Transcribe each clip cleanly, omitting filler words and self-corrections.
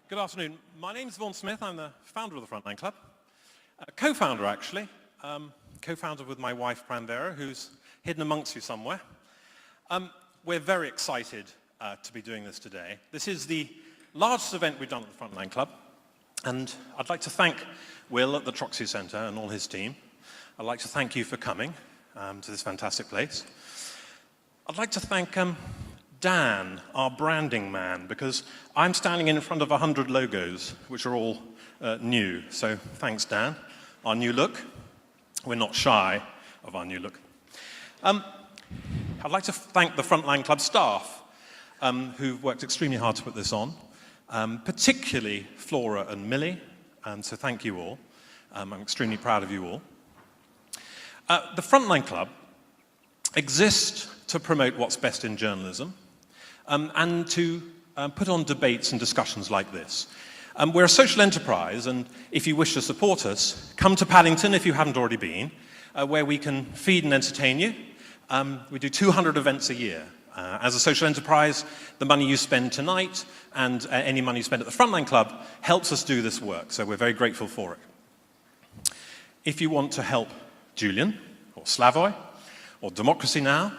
Good afternoon. My name's Vaughan Smith. I'm the founder of the Frontline Club. Co-founder, actually. Co-founder with my wife, Pranvera, who's hidden amongst you somewhere. We're very excited to be doing this today. This is the largest event we've done at the Frontline Club. And I'd like to thank Will at the Troxy Centre and all his team. I'd like to thank you for coming to this fantastic place. I'd like to thank Dan, our branding man, because I'm standing in front of 100 logos, which are all new. So thanks, Dan. Our new look. We're not shy of our new look. I'd like to thank the Frontline Club staff who've worked extremely hard to put this on, particularly Flora and Millie, so thank you all. I'm extremely proud of you all. The Frontline Club exists to promote what's best in journalism, and to put on debates and discussions like this. We're a social enterprise, and if you wish to support us, come to Paddington if you haven't already been, where we can feed and entertain you. We do 200 events a year. As a social enterprise, the money you spend tonight and any money you spend at the Frontline Club helps us do this work, so we're very grateful for it. If you want to help Julian, or Slavoj, or Democracy Now!,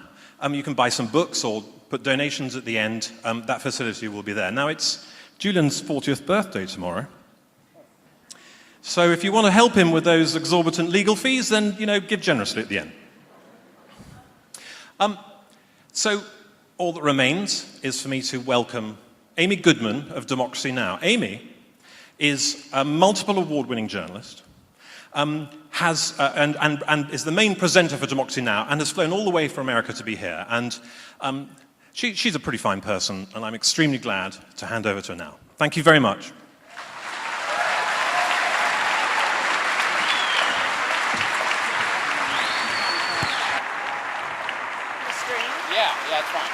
you can buy some books or put donations at the end. That facility will be there. Now, it's Julian's 40th birthday tomorrow. So if you want to help him with those exorbitant legal fees, then, give generously at the end. So all that remains is for me to welcome Amy Goodman of Democracy Now! Amy is a multiple award-winning journalist, and is the main presenter for Democracy Now! And has flown all the way from America to be here. And she's a pretty fine person, and I'm extremely glad to hand over to her now. Thank you very much. Yeah, it's fine.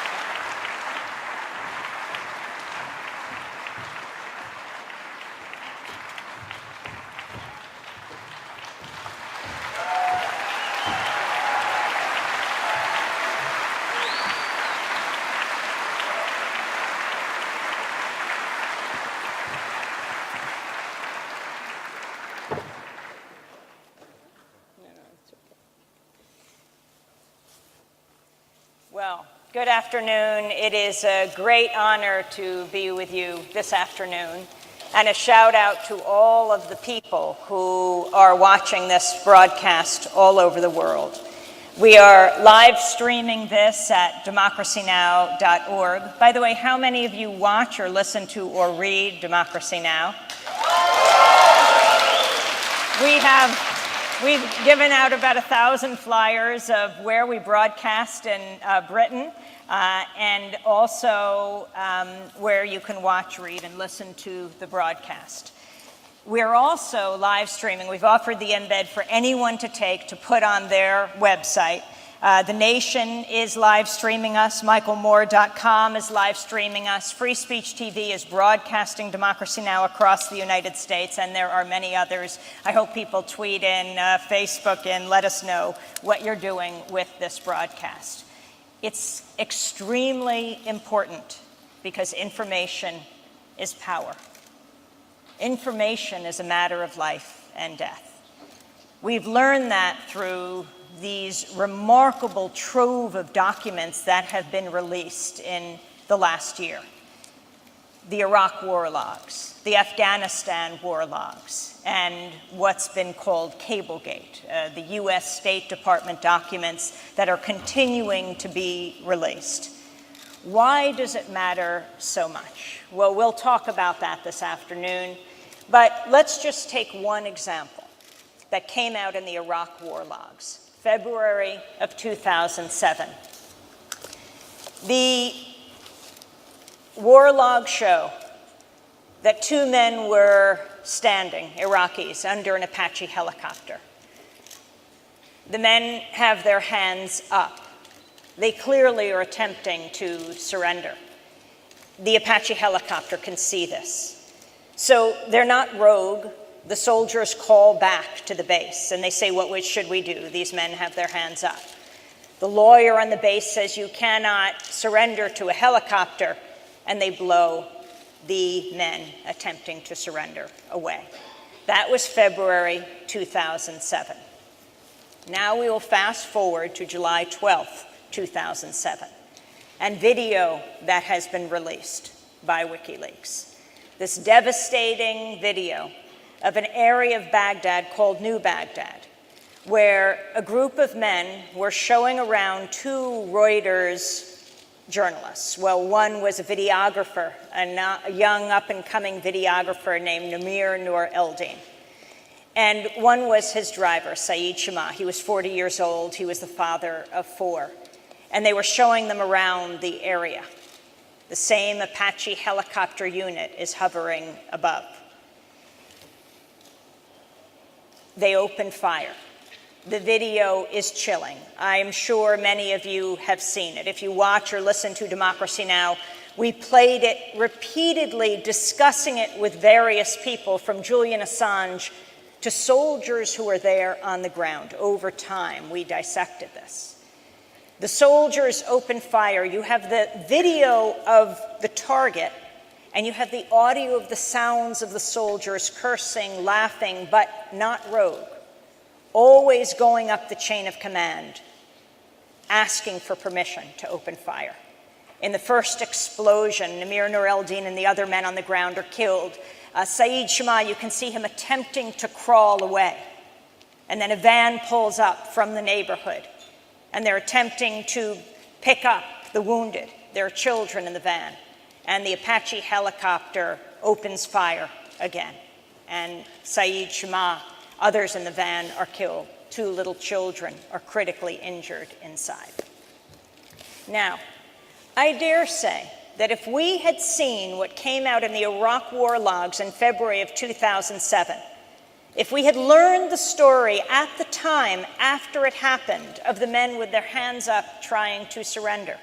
Well, good afternoon. It is a great honor to be with you this afternoon, and a shout out to all of the people who are watching this broadcast all over the world. We are live streaming this at democracynow.org. By the way, how many of you watch or listen to or read Democracy Now! We've given out about 1,000 flyers of where we broadcast in Britain, and also where you can watch, read, and listen to the broadcast. We're also live streaming. We've offered the embed for anyone to take to put on their website. The Nation is live streaming us. michaelmoore.com is live streaming us. Free Speech TV is broadcasting Democracy Now! Across the United States, and there are many others. I hope people tweet in, Facebook in, let us know what you're doing with this broadcast. It's extremely important because information is power. Information is a matter of life and death. We've learned that through these remarkable trove of documents that have been released in the last year. The Iraq war logs, the Afghanistan war logs, and what's been called Cablegate, the US State Department documents that are continuing to be released. Why does it matter so much? Well, we'll talk about that this afternoon, but let's just take one example that came out in the Iraq war logs. February of 2007. The war logs show that two men were standing, Iraqis, under an Apache helicopter. The men have their hands up. They clearly are attempting to surrender. The Apache helicopter can see this. So they're not rogue. The soldiers call back to the base, and they say, what should we do? These men have their hands up. The lawyer on the base says, you cannot surrender to a helicopter, and they blow the men attempting to surrender away. That was February 2007. Now we will fast forward to July 12th, 2007, and video that has been released by WikiLeaks. This devastating video of an area of Baghdad called New Baghdad, where a group of men were showing around two Reuters journalists. Well, one was a videographer, a young up-and-coming videographer named Namir Nur Eldin. And one was his driver, Saeed Shama. He was 40 years old. He was the father of 4. And they were showing them around the area. The same Apache helicopter unit is hovering above. They opened fire. The video is chilling. I am sure many of you have seen it. If you watch or listen to Democracy Now!, we played it repeatedly, discussing it with various people, from Julian Assange to soldiers who were there on the ground. Over time, we dissected this. The soldiers opened fire. You have the video of the target, and you have the audio of the sounds of the soldiers cursing, laughing, but not rogue. Always going up the chain of command, asking for permission to open fire. In the first explosion, Namir Nur Eldin and the other men on the ground are killed. Saeed Shama, you can see him attempting to crawl away. And then a van pulls up from the neighborhood, and they're attempting to pick up the wounded. There are children in the van. And the Apache helicopter opens fire again. And Saeed Shama, others in the van, are killed. 2 little children are critically injured inside. Now, I dare say that if we had seen what came out in the Iraq war logs in February of 2007, if we had learned the story at the time after it happened of the men with their hands up trying to surrender,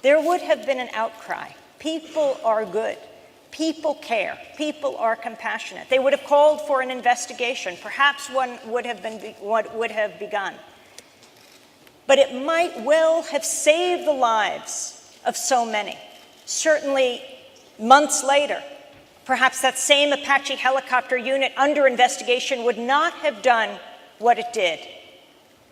there would have been an outcry. People are good. People care. People are compassionate. They would have called for an investigation. Perhaps one would have begun. But it might well have saved the lives of so many. Certainly, months later, perhaps that same Apache helicopter unit under investigation would not have done what it did.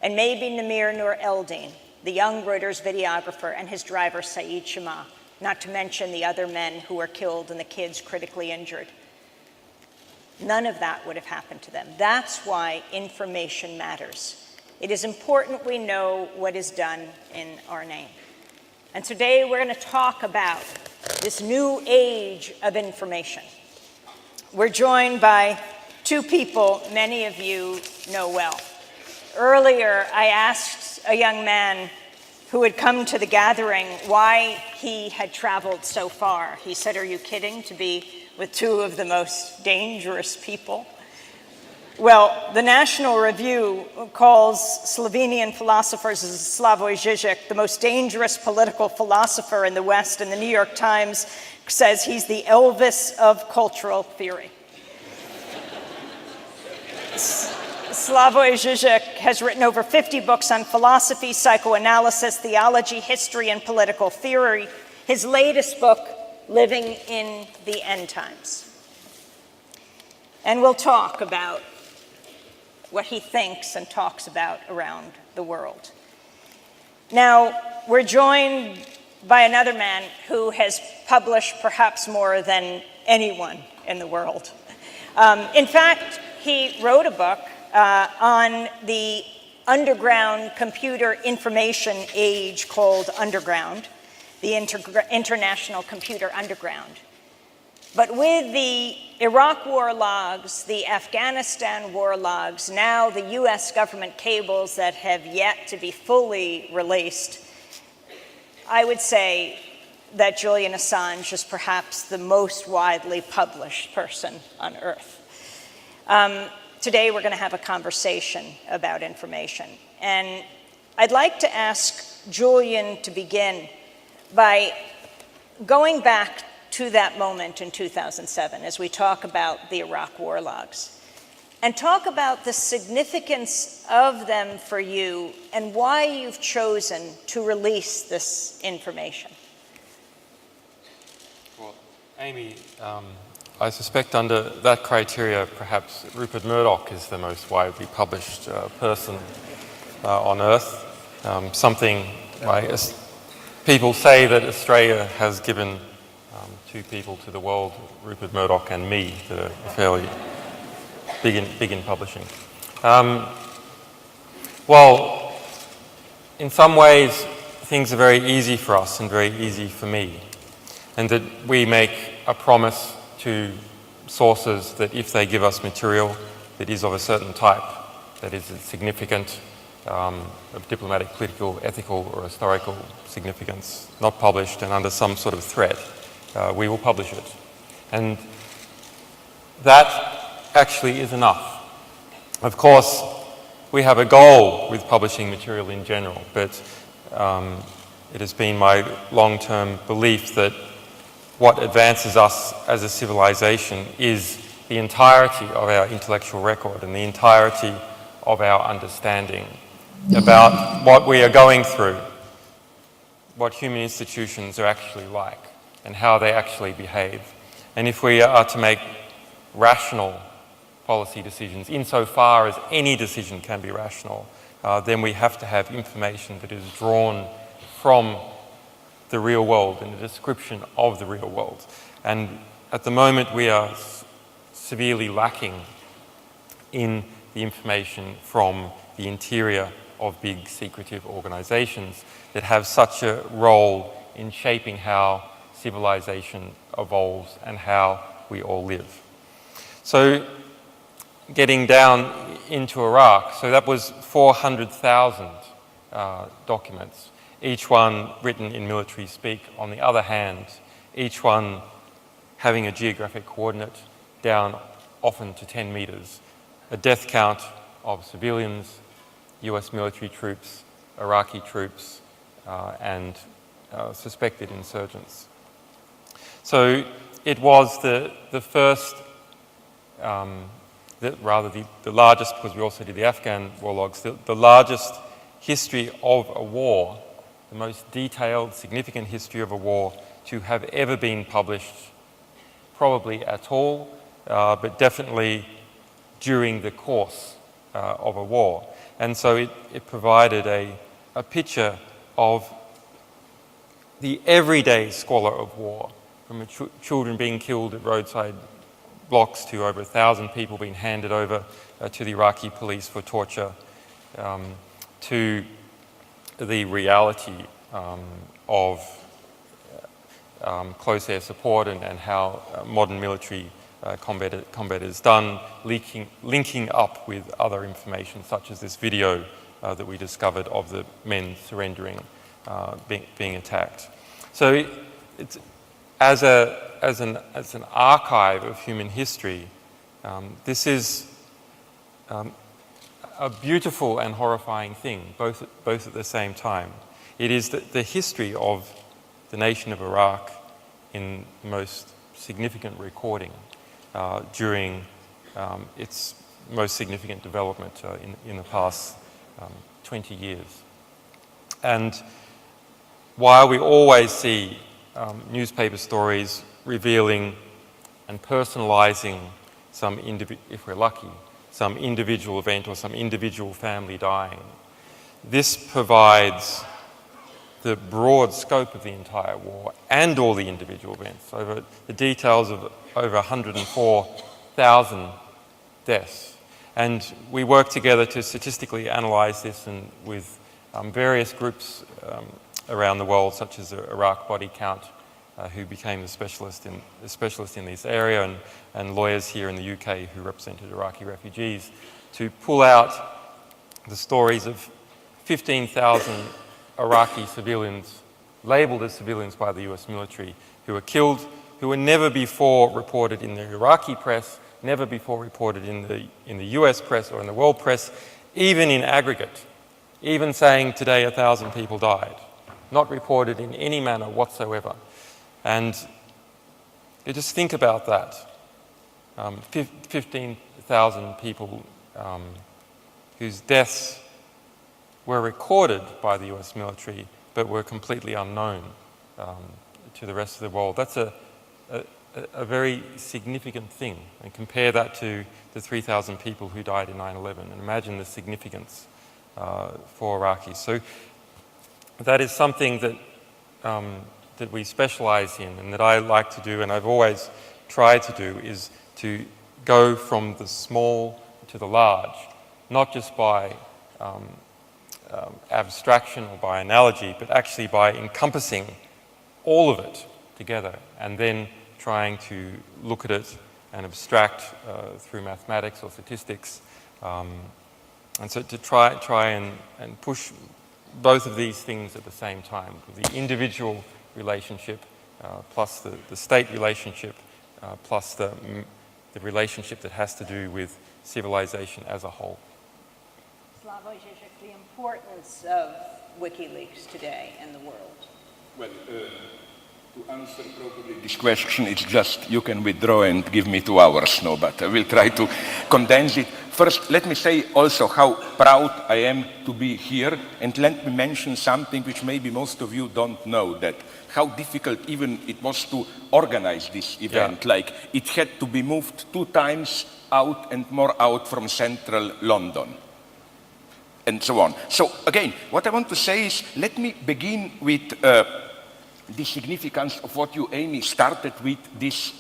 And maybe Namir Nur Eldin, the young Reuters videographer, and his driver, Saeed Shama, not to mention the other men who were killed and the kids critically injured. None of that would have happened to them. That's why information matters. It is important we know what is done in our name. And today we're going to talk about this new age of information. We're joined by 2 people many of you know well. Earlier, I asked a young man who had come to the gathering why he had traveled so far. He said, "Are you kidding, to be with 2 of the most dangerous people?" Well, the National Review calls Slovenian philosopher Slavoj Zizek the most dangerous political philosopher in the West, and the New York Times says he's the Elvis of cultural theory. Slavoj Zizek has written over 50 books on philosophy, psychoanalysis, theology, history, and political theory. His latest book, Living in the End Times. And we'll talk about what he thinks and talks about around the world. Now, we're joined by another man who has published perhaps more than anyone in the world. In fact, he wrote a book on the underground computer information age called Underground, the International Computer Underground. But with the Iraq war logs, the Afghanistan war logs, now the US government cables that have yet to be fully released, I would say that Julian Assange is perhaps the most widely published person on Earth. Today we're going to have a conversation about information. And I'd like to ask Julian to begin by going back to that moment in 2007 as we talk about the Iraq war logs, and talk about the significance of them for you and why you've chosen to release this information. Well, Amy, I suspect under that criteria, perhaps Rupert Murdoch is the most widely published person on Earth. People say that Australia has given two people to the world, Rupert Murdoch and me, that are fairly big in publishing. Well, in some ways, things are very easy for us and very easy for me, and that we make a promise to sources that if they give us material that is of a certain type, that is significant, of diplomatic, political, ethical or historical significance, not published and under some sort of threat, we will publish it. And that actually is enough. Of course, we have a goal with publishing material in general, but it has been my long-term belief that what advances us as a civilization is the entirety of our intellectual record and the entirety of our understanding about what we are going through, what human institutions are actually like, and how they actually behave. And if we are to make rational policy decisions, insofar as any decision can be rational, then we have to have information that is drawn from the real world and a description of the real world. And at the moment we are severely lacking in the information from the interior of big secretive organizations that have such a role in shaping how civilization evolves and how we all live. So getting down into Iraq, so that was 400,000 documents, each one written in military speak. On the other hand, each one having a geographic coordinate down often to 10 meters, a death count of civilians, US military troops, Iraqi troops, and suspected insurgents. So it was the first, the largest, because we also did the Afghan war logs, the largest history of a war, the most detailed, significant history of a war to have ever been published, probably at all, but definitely during the course of a war. And so it provided a picture of the everyday squalor of war, from children being killed at roadside blocks to over 1,000 people being handed over to the Iraqi police for torture, to the reality of close air support and how modern military combat is done, linking up with other information such as this video that we discovered of the men surrendering, being attacked. So it's as an archive of human history, this is a beautiful and horrifying thing, both at the same time. It is the history of the nation of Iraq in the most significant recording during its most significant development in the past 20 years. And while we always see newspaper stories revealing and personalizing some, if we're lucky, some individual event or some individual family dying, this provides the broad scope of the entire war and all the individual events, over the details of over 104,000 deaths. And we work together to statistically analyze this, and with various groups around the world, such as Iraq Body Count, who became the specialist in this area, and lawyers here in the UK who represented Iraqi refugees, to pull out the stories of 15,000 Iraqi civilians, labelled as civilians by the US military, who were killed, who were never before reported in the Iraqi press, never before reported in the US press or in the world press, even in aggregate, even saying today 1,000 people died, not reported in any manner whatsoever. And you just think about that. 15,000 people whose deaths were recorded by the US military but were completely unknown to the rest of the world. That's a very significant thing. And compare that to the 3,000 people who died in 9/11, and imagine the significance for Iraqis. So that is something that, that we specialize in, and that I like to do, and I've always tried to do, is to go from the small to the large, not just by abstraction or by analogy, but actually by encompassing all of it together, and then trying to look at it and abstract through mathematics or statistics. And so to try and push both of these things at the same time, the individual relationship plus the state relationship plus the relationship that has to do with civilization as a whole. Slavoj Zizek, the importance of WikiLeaks today in the world. Well, to answer properly this question, it's just you can withdraw and give me 2 hours, no, but I will try to condense it. First, let me say also how proud I am to be here, and let me mention something which maybe most of you don't know, that how difficult even it was to organize this event. Yeah. Like, it had to be moved 2 times out and more out from central London, and so on. So again, what I want to say is, let me begin with the significance of what you, Amy, started with, these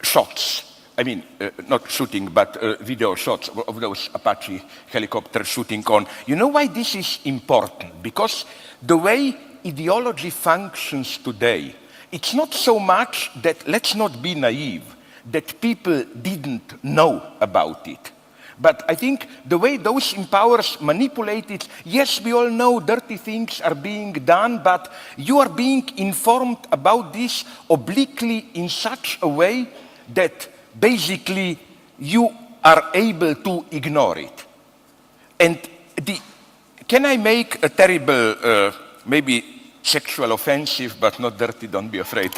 shots. I mean, not shooting, but video shots of those Apache helicopters shooting on. You know why this is important? Because the way ideology functions today, it's not so much that, let's not be naive, that people didn't know about it. But I think the way those in powers manipulate it, yes, we all know dirty things are being done, but you are being informed about this obliquely in such a way that basically you are able to ignore it. And can I make a terrible, maybe sexual offensive, but not dirty, don't be afraid,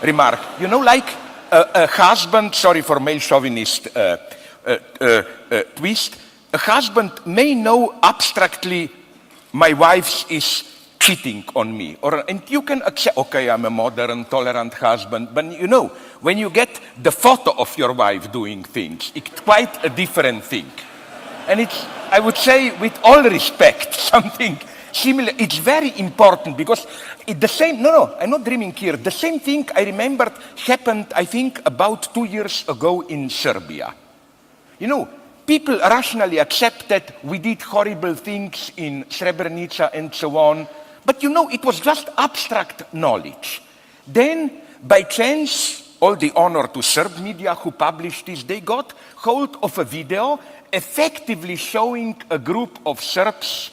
remark? You know, like a husband, sorry for male chauvinist twist, a husband may know abstractly my wife is cheating on me, and you can accept, okay, I'm a modern, tolerant husband, but you know, when you get the photo of your wife doing things, it's quite a different thing. And it's, I would say, with all respect, something similar. It's very important because the same, no, I'm not dreaming here. The same thing I remembered happened, I think, about 2 years ago in Serbia. You know, people rationally accept that we did horrible things in Srebrenica and so on, but you know, it was just abstract knowledge. Then, by chance, all the honor to Serb media who published this, they got hold of a video effectively showing a group of Serbs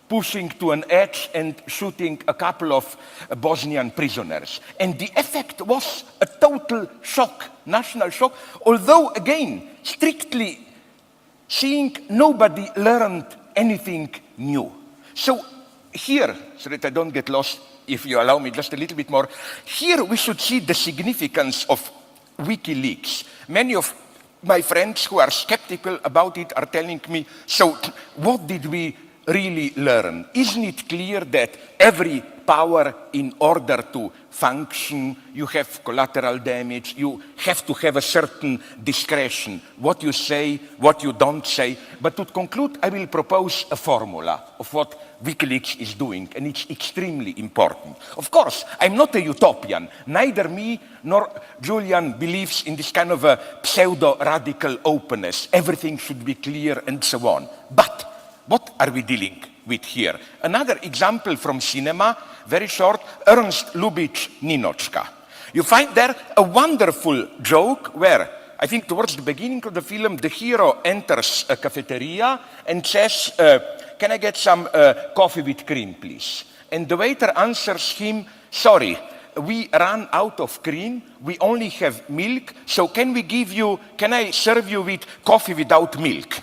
pushing to an edge and shooting a couple of Bosnian prisoners. And the effect was a total shock, national shock, although, again, strictly seeing, nobody learned anything new. So here, so that I don't get lost, if you allow me just a little bit more, here we should see the significance of WikiLeaks. Many of my friends who are skeptical about it are telling me, so what did we really learn? Isn't it clear that every power, in order to function, you have collateral damage, you have to have a certain discretion, what you say, what you don't say. But to conclude, I will propose a formula of what WikiLeaks is doing, and it's extremely important. Of course, I'm not a utopian. Neither me nor Julian believes in this kind of a pseudo-radical openness. Everything should be clear and so on. But what are we dealing with here? Another example from cinema, very short, Ernst Lubitsch Ninochka. You find there a wonderful joke where, I think towards the beginning of the film, the hero enters a cafeteria and says, can I get some coffee with cream, please? And the waiter answers him, sorry, we ran out of cream, we only have milk, so can I serve you with coffee without milk?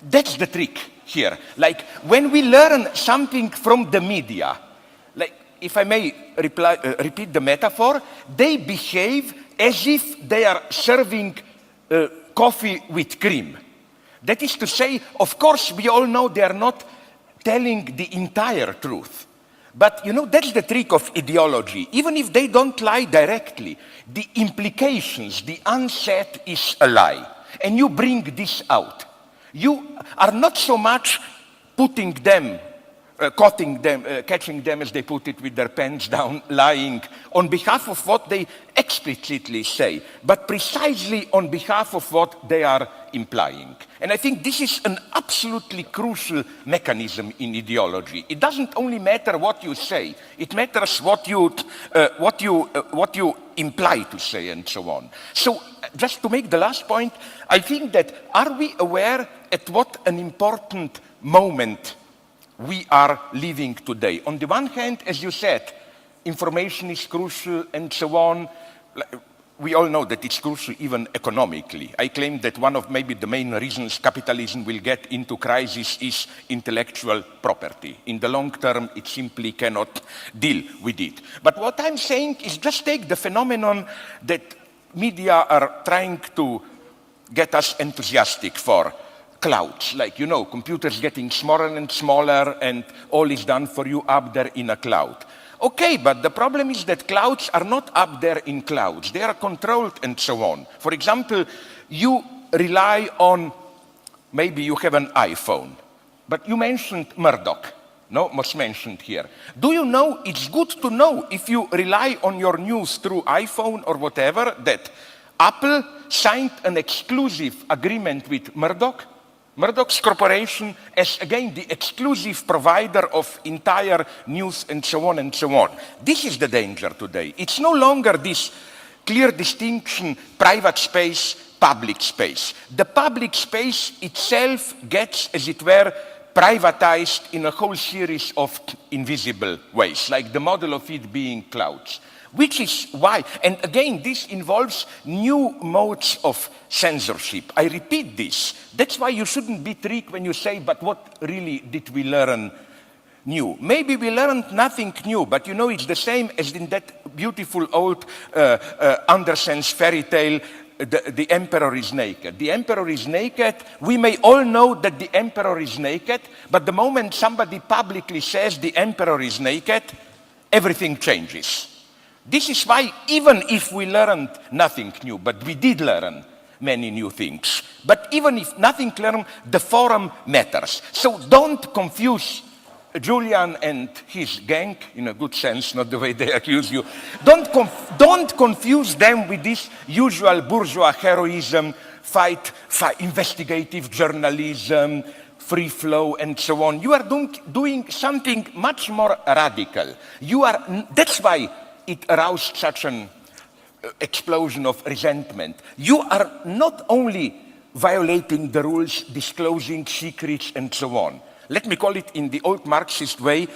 That's the trick here. Like, when we learn something from the media, like, if I may repeat the metaphor, they behave as if they are serving coffee with cream. That is to say, of course, we all know they are not telling the entire truth. But you know, that's the trick of ideology. Even if they don't lie directly, the implications, the unsaid is a lie. And you bring this out. You are not so much putting them, catching them as they put it with their pens down, lying on behalf of what they explicitly say, but precisely on behalf of what they are implying. And I think this is an absolutely crucial mechanism in ideology. It doesn't only matter what you say, it matters what you imply to say and so on. So just to make the last point, I think that are we aware at what an important moment we are living today? On the one hand, as you said, information is crucial and so on. We all know that it's crucial even economically. I claim that one of maybe the main reasons capitalism will get into crisis is intellectual property. In the long term, it simply cannot deal with it. But what I'm saying is just take the phenomenon that media are trying to get us enthusiastic for. Clouds, like, you know, computers getting smaller and smaller and all is done for you up there in a cloud. Okay, but the problem is that clouds are not up there in clouds. They are controlled and so on. For example, you rely on, maybe you have an iPhone, but you mentioned Murdoch. No, was mentioned here. Do you know, it's good to know if you rely on your news through iPhone or whatever, that Apple signed an exclusive agreement with Murdoch. Murdoch's corporation as, again, the exclusive provider of entire news and so on and so on. This is the danger today. It's no longer this clear distinction, private space, public space. The public space itself gets, as it were, privatized in a whole series of invisible ways, like the model of it being clouds. Which is why, and again, this involves new modes of censorship. I repeat this. That's why you shouldn't be tricked when you say, but what really did we learn new? Maybe we learned nothing new, but you know, it's the same as in that beautiful old Andersen's fairy tale, the emperor is naked. The emperor is naked. We may all know that the emperor is naked, but the moment somebody publicly says the emperor is naked, everything changes. This is why, even if we learned nothing new, but we did learn many new things, but even if nothing learned, the forum matters. So don't confuse Julian and his gang, in a good sense, not the way they accuse you. Don't confuse them with this usual bourgeois heroism, fight investigative journalism, free flow, and so on. You are doing something much more radical. That's why it aroused such an explosion of resentment. You are not only violating the rules, disclosing secrets, and so on. Let me call it in the old Marxist way,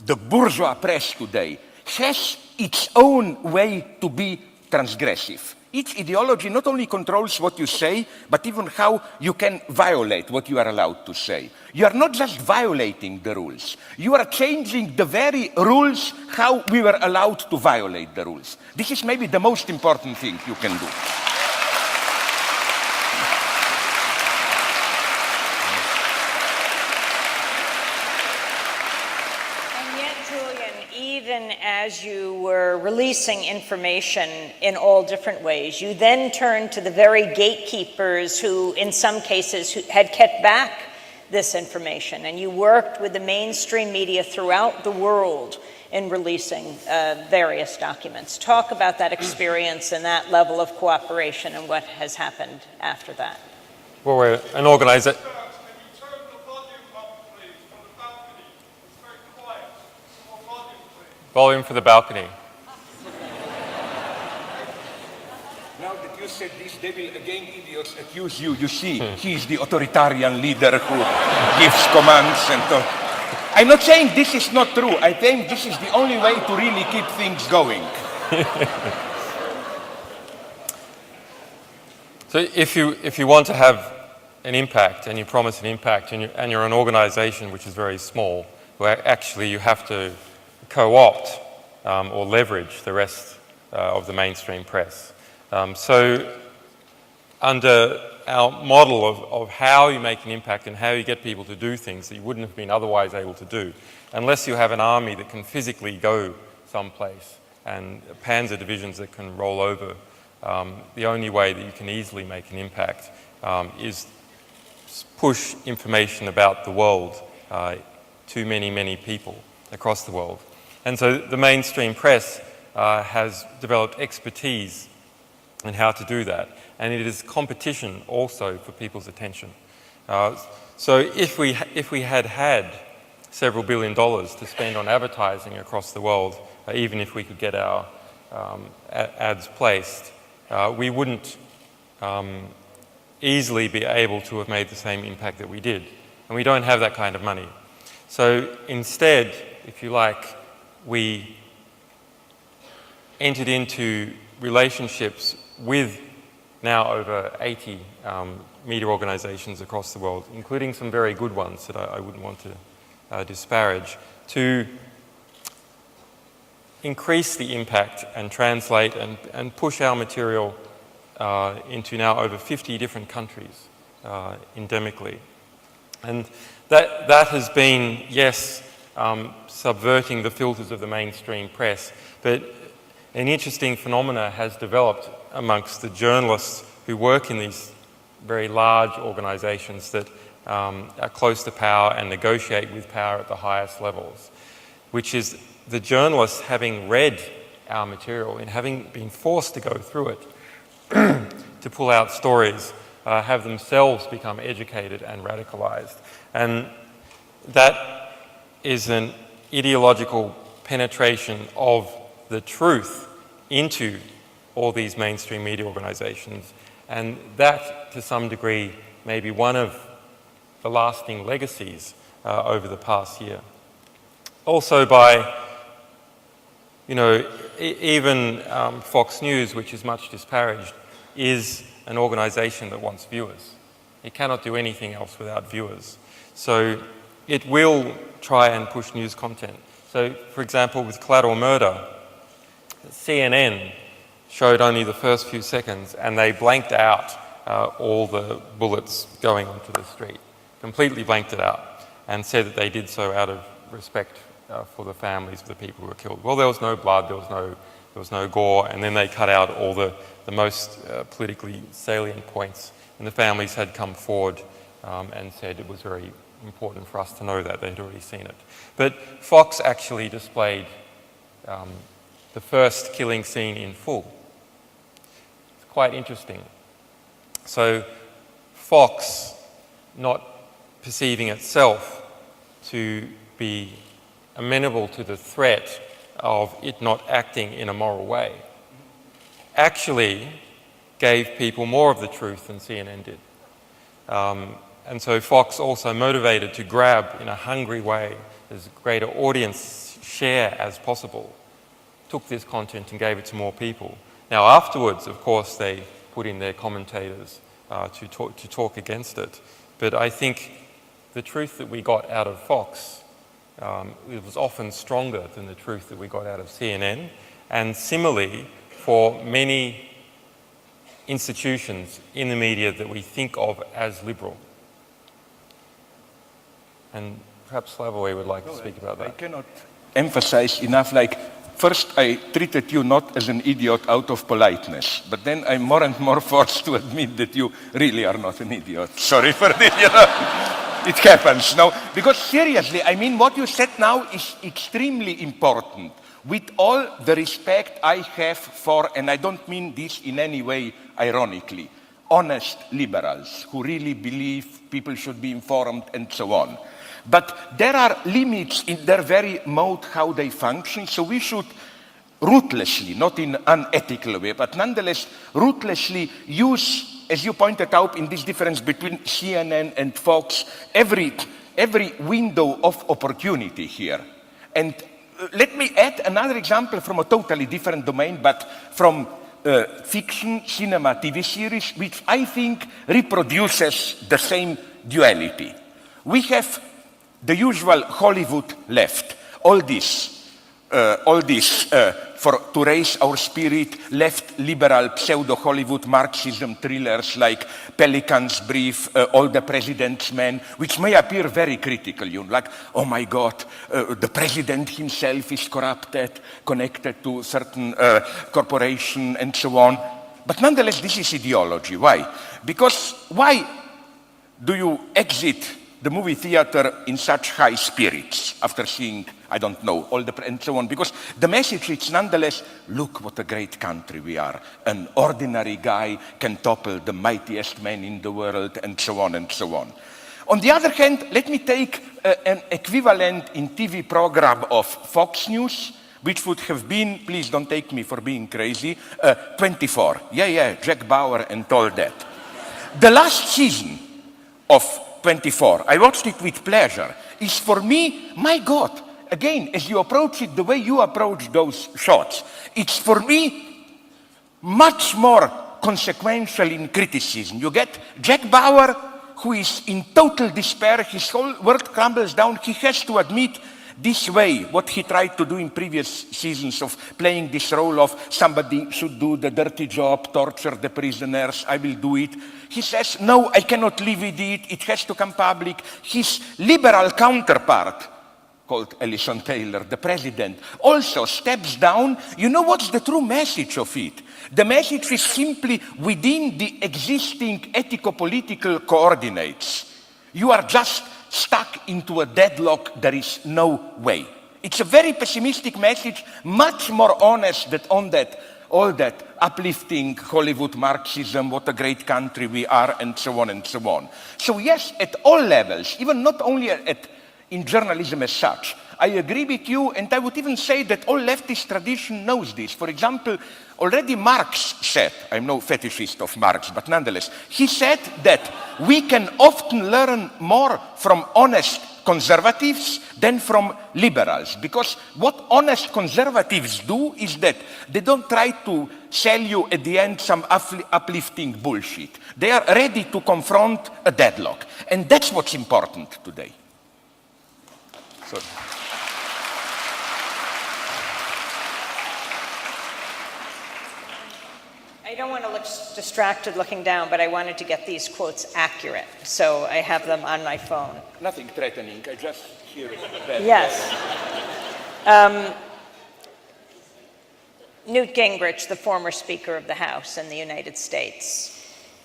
the bourgeois press today has its own way to be transgressive. Each ideology not only controls what you say, but even how you can violate what you are allowed to say. You are not just violating the rules. You are changing the very rules how we were allowed to violate the rules. This is maybe the most important thing you can do. Even as you were releasing information in all different ways, you then turned to the very gatekeepers who, in some cases, had kept back this information, and you worked with the mainstream media throughout the world in releasing various documents. Talk about that experience and that level of cooperation and what has happened after that. Well, we're an organization. Volume for the balcony. Now that you said this, they will again, idiots, accuse you. You see, he is the authoritarian leader who gives commands and all. I'm not saying this is not true. I think this is the only way to really keep things going. So if you want to have an impact, and you promise an impact, and you're an organization which is very small, where actually you have to co-opt or leverage the rest of the mainstream press. So under our model of how you make an impact and how you get people to do things that you wouldn't have been otherwise able to do, unless you have an army that can physically go someplace and panzer divisions that can roll over, the only way that you can easily make an impact is push information about the world to many, many people across the world. And so the mainstream press has developed expertise in how to do that. And it is competition also for people's attention. So if we had had several $billion to spend on advertising across the world, even if we could get our ads placed, we wouldn't easily be able to have made the same impact that we did. And we don't have that kind of money. So instead, if you like, we entered into relationships with now over 80 media organizations across the world, including some very good ones that I wouldn't want to disparage, to increase the impact and translate and push our material into now over 50 different countries endemically. And that has been, yes, subverting the filters of the mainstream press, but an interesting phenomena has developed amongst the journalists who work in these very large organizations that are close to power and negotiate with power at the highest levels, which is the journalists, having read our material and having been forced to go through it to pull out stories, have themselves become educated and radicalized. And that is an ideological penetration of the truth into all these mainstream media organizations. And that, to some degree, may be one of the lasting legacies over the past year. Also by, even Fox News, which is much disparaged, is an organization that wants viewers. It cannot do anything else without viewers. So it will try and push news content. So, for example, with Collateral Murder, CNN showed only the first few seconds and they blanked out all the bullets going onto the street, completely blanked it out, and said that they did so out of respect for the families of the people who were killed. Well, there was no blood, there was no gore, and then they cut out all the most politically salient points, and the families had come forward and said it was very important for us to know that. They had already seen it. But Fox actually displayed the first killing scene in full. It's quite interesting. So Fox, not perceiving itself to be amenable to the threat of it not acting in a moral way, actually gave people more of the truth than CNN did. And so Fox, also motivated to grab in a hungry way as greater audience share as possible, took this content and gave it to more people. Now afterwards, of course, they put in their commentators to talk against it. But I think the truth that we got out of Fox, it was often stronger than the truth that we got out of CNN. And similarly, for many institutions in the media that we think of as liberal. And perhaps Slavoj would like to speak about that. I cannot emphasize enough, first I treated you not as an idiot out of politeness, but then I'm more and more forced to admit that you really are not an idiot. Sorry for this, It happens. No, because seriously, what you said now is extremely important. With all the respect I have for, and I don't mean this in any way ironically, honest liberals who really believe people should be informed and so on. But there are limits in their very mode how they function, so we should ruthlessly, not in an unethical way, but nonetheless ruthlessly use, as you pointed out in this difference between CNN and Fox, every window of opportunity here. And let me add another example from a totally different domain, but from fiction, cinema, TV series, which I think reproduces the same duality. We have the usual Hollywood left, all this all this to raise our spirit, left liberal pseudo-Hollywood Marxism thrillers like Pelican's Brief, All the President's Men, which may appear very critical, like, oh my God, the president himself is corrupted, connected to certain corporation and so on. But nonetheless, this is ideology. Why? Because why do you exit the movie theater in such high spirits after seeing, I don't know, all the and so on? Because the message is nonetheless, look what a great country we are. An ordinary guy can topple the mightiest man in the world, and so on and so on. On the other hand, let me take an equivalent in TV program of Fox News, which would have been, please don't take me for being crazy, 24. Yeah, Jack Bauer and all that. The last season of 24, I watched it with pleasure, is for me, my God, again, as you approach it the way you approach those shots, it's for me much more consequential in criticism. You get Jack Bauer, who is in total despair, his whole world crumbles down, he has to admit this way, what he tried to do in previous seasons of playing this role of somebody should do the dirty job, torture the prisoners, I will do it. He says, no, I cannot live with it, it has to come public. His liberal counterpart, called Ellison Taylor, the president, also steps down. You know what's the true message of it? The message is simply within the existing ethico-political coordinates. You are just stuck into a deadlock, there is no way. It's a very pessimistic message, much more honest than on that, all that uplifting Hollywood Marxism, what a great country we are, and so on and so on. So yes, at all levels, even not only in journalism as such, I agree with you, and I would even say that all leftist tradition knows this. For example, already Marx said, I'm no fetishist of Marx, but nonetheless, he said that we can often learn more from honest conservatives than from liberals. Because what honest conservatives do is that they don't try to sell you at the end some uplifting bullshit. They are ready to confront a deadlock. And that's what's important today. Sorry. I don't want to look distracted looking down, but I wanted to get these quotes accurate, so I have them on my phone. Nothing threatening, I just hear it bad. Yes. Newt Gingrich, the former Speaker of the House in the United States,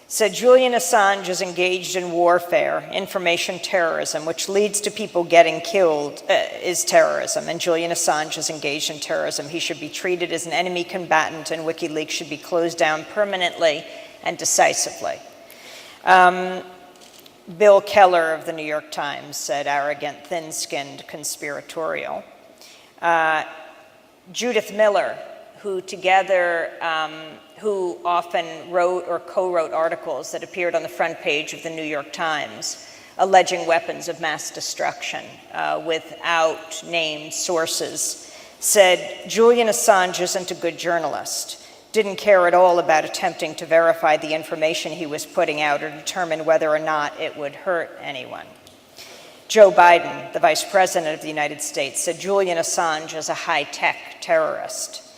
said Julian Assange is engaged in warfare, information terrorism, which leads to people getting killed, is terrorism, and Julian Assange is engaged in terrorism. He should be treated as an enemy combatant, and WikiLeaks should be closed down permanently and decisively. Bill Keller of the New York Times said arrogant, thin-skinned, conspiratorial. Judith Miller, who often wrote or co-wrote articles that appeared on the front page of the New York Times, alleging weapons of mass destruction without named sources, said Julian Assange isn't a good journalist, didn't care at all about attempting to verify the information he was putting out or determine whether or not it would hurt anyone. Joe Biden, the Vice President of the United States, said Julian Assange is a high-tech terrorist.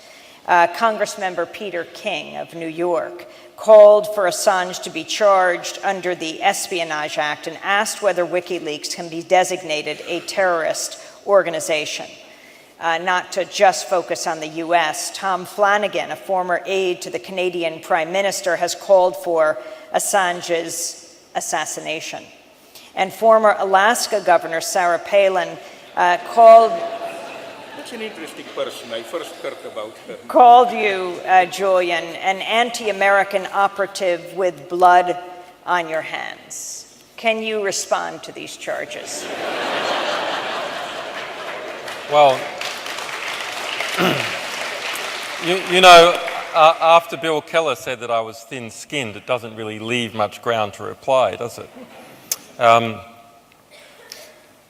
Congressmember Peter King of New York called for Assange to be charged under the Espionage Act and asked whether WikiLeaks can be designated a terrorist organization. Not to just focus on the US, Tom Flanagan, a former aide to the Canadian Prime Minister, has called for Assange's assassination. And former Alaska Governor Sarah Palin called... That's an interesting person. I first heard about her. Called you, Julian, an anti-American operative with blood on your hands. Can you respond to these charges? Well, you know, after Bill Keller said that I was thin-skinned, it doesn't really leave much ground to reply, does it?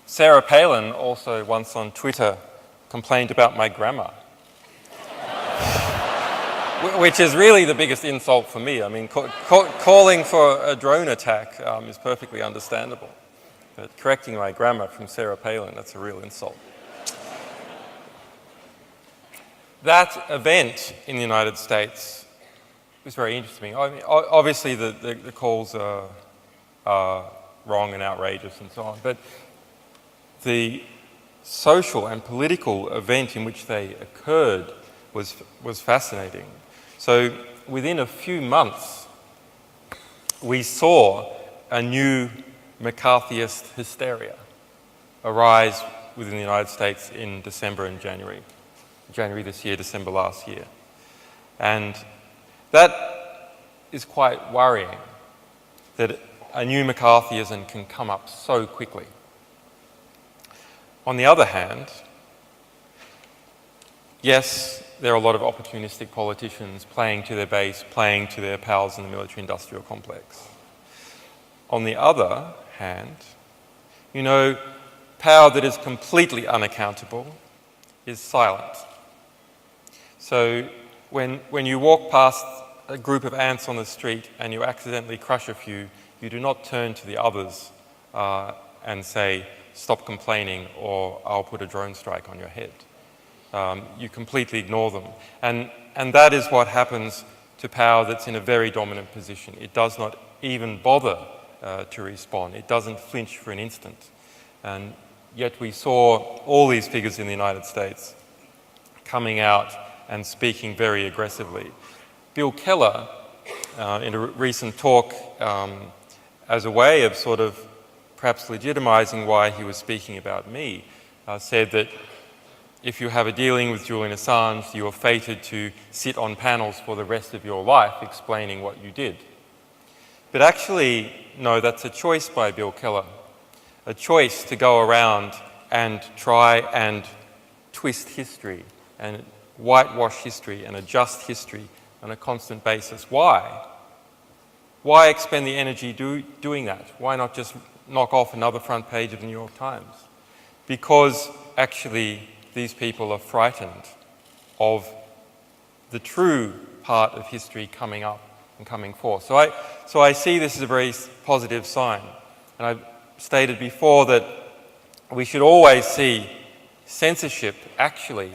Sarah Palin also once on Twitter complained about my grammar, which is really the biggest insult for me. I mean, calling for a drone attack is perfectly understandable, but correcting my grammar from Sarah Palin, that's a real insult. that event in the United States was very interesting. I mean, obviously the calls are wrong and outrageous and so on, but the social and political event in which they occurred was fascinating. So within a few months, we saw a new McCarthyist hysteria arise within the United States in December and January. January this year, December last year. And that is quite worrying, that a new McCarthyism can come up so quickly. On the other hand, yes, there are a lot of opportunistic politicians playing to their base, playing to their pals in the military-industrial complex. On the other hand, you know, power that is completely unaccountable is silent. So when you walk past a group of ants on the street and you accidentally crush a few, you do not turn to the others and say, stop complaining or I'll put a drone strike on your head. You completely ignore them. And that is what happens to power that's in a very dominant position. It does not even bother to respond. It doesn't flinch for an instant. And yet we saw all these figures in the United States coming out and speaking very aggressively. Bill Keller, in a recent talk, as a way of sort of perhaps legitimizing why he was speaking about me, said that if you have a dealing with Julian Assange, you are fated to sit on panels for the rest of your life explaining what you did. But actually, no, that's a choice by Bill Keller, a choice to go around and try and twist history and whitewash history and adjust history on a constant basis. Why? Why expend the energy doing that? Why not just knock off another front page of the New York Times? Because actually these people are frightened of the true part of history coming up and coming forth. So I see this as a very positive sign. And I've stated before that we should always see censorship actually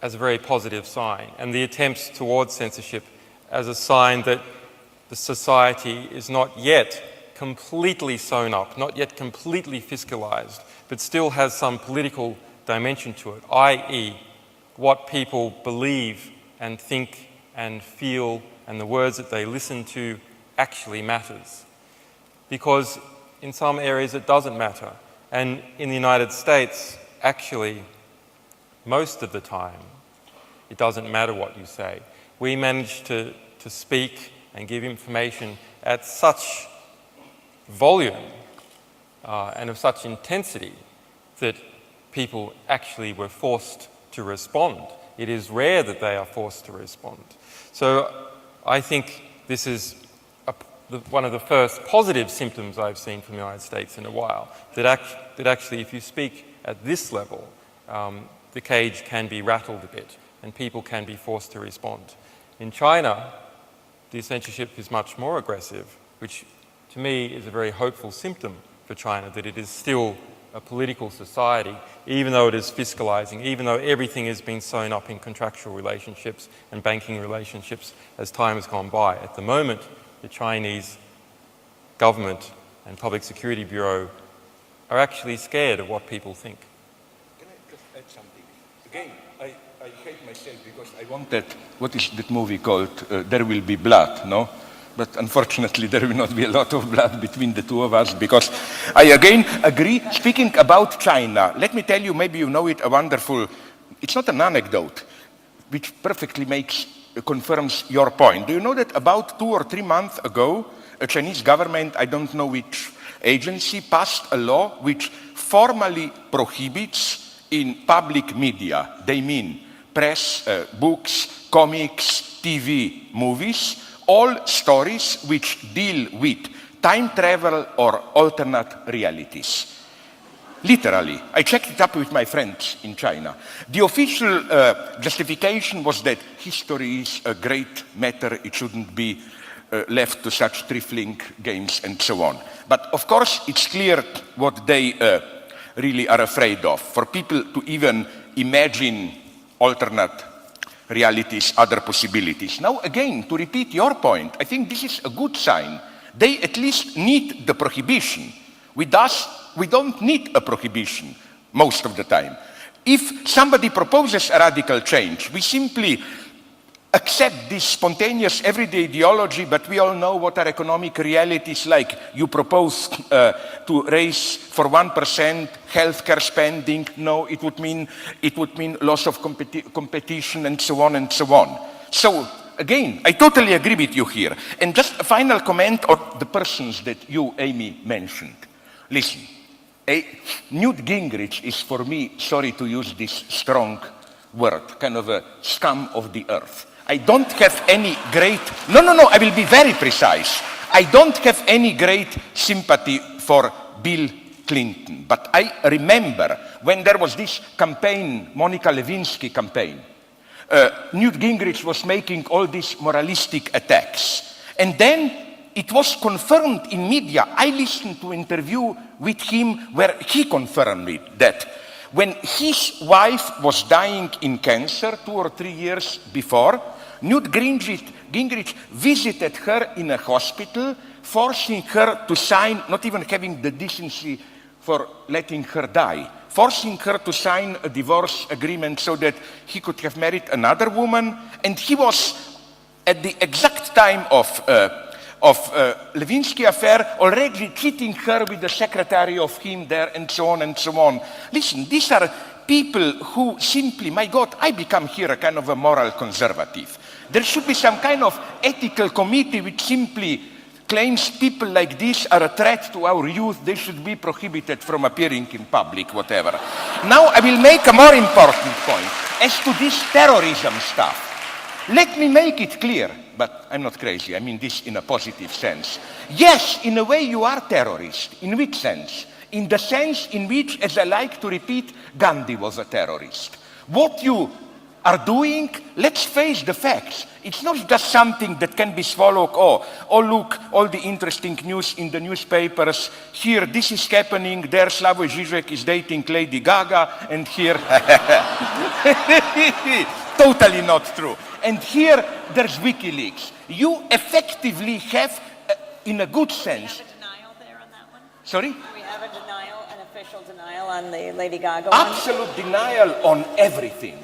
as a very positive sign, and the attempts towards censorship as a sign that the society is not yet completely sewn up, not yet completely fiscalized, but still has some political dimension to it, i.e. what people believe and think and feel and the words that they listen to actually matters. Because in some areas it doesn't matter. And in the United States, actually, most of the time, it doesn't matter what you say. We manage to speak and give information at such volume and of such intensity that people actually were forced to respond. It is rare that they are forced to respond. So I think this is one of the first positive symptoms I've seen from the United States in a while, that actually if you speak at this level, the cage can be rattled a bit and people can be forced to respond. In China, the censorship is much more aggressive, which to me is a very hopeful symptom for China, that it is still a political society, even though it is fiscalizing, even though everything has been sewn up in contractual relationships and banking relationships as time has gone by. At the moment, the Chinese government and Public Security Bureau are actually scared of what people think. Can I just add something? Again, I hate myself because I wanted, what is that movie called? There Will Be Blood, no? But unfortunately there will not be a lot of blood between the two of us, because I again agree. Speaking about China, let me tell you, maybe you know it, a wonderful, it's not an anecdote, which perfectly confirms your point. Do you know that about 2 or 3 months ago, a Chinese government, I don't know which agency, passed a law which formally prohibits in public media, they mean press, books, comics, TV, movies, all stories which deal with time travel or alternate realities. Literally, I checked it up with my friends in China. The official justification was that history is a great matter, it shouldn't be left to such trifling games and so on. But of course, it's clear what they really are afraid of. For people to even imagine alternate realities, other possibilities. Now again, to repeat your point, I think this is a good sign. They at least need the prohibition. With us, we don't need a prohibition most of the time. If somebody proposes a radical change, we simply accept this spontaneous everyday ideology, but we all know what our economic realities like. You propose to raise for 1% healthcare spending. No, it would mean loss of competition and so on and so on. So again, I totally agree with you here. And just a final comment on the persons that you, Amy, mentioned. Listen, Newt Gingrich is for me, sorry to use this strong word, kind of a scum of the earth. I don't have any great, no, I will be very precise. I don't have any great sympathy for Bill Clinton, but I remember when there was this campaign, Monica Lewinsky campaign, Newt Gingrich was making all these moralistic attacks. And then it was confirmed in media. I listened to an interview with him where he confirmed it, that when his wife was dying in cancer 2 or 3 years before, Newt Gingrich visited her in a hospital, forcing her to sign, not even having the decency for letting her die, forcing her to sign a divorce agreement so that he could have married another woman. And he was, at the exact time of Lewinsky affair, already treating her with the secretary of him there, and so on and so on. Listen, these are people who simply, my God, I become here a kind of a moral conservative. There should be some kind of ethical committee which simply claims people like this are a threat to our youth. They should be prohibited from appearing in public, whatever. Now I will make a more important point as to this terrorism stuff. Let me make it clear, but I'm not crazy, I mean this in a positive sense. Yes, in a way you are terrorist. In which sense? In the sense in which, as I like to repeat, Gandhi was a terrorist. What you are doing, let's face the facts. It's not just something that can be swallowed. Oh look, all the interesting news in the newspapers. Here, this is happening. There, Slavoj Zizek is dating Lady Gaga. And here, totally not true. And here, there's WikiLeaks. You effectively have, in a good sense. Do we have a denial there on that one? Sorry? Do we have a denial, an official denial on the Lady Gaga one? Absolute denial on everything.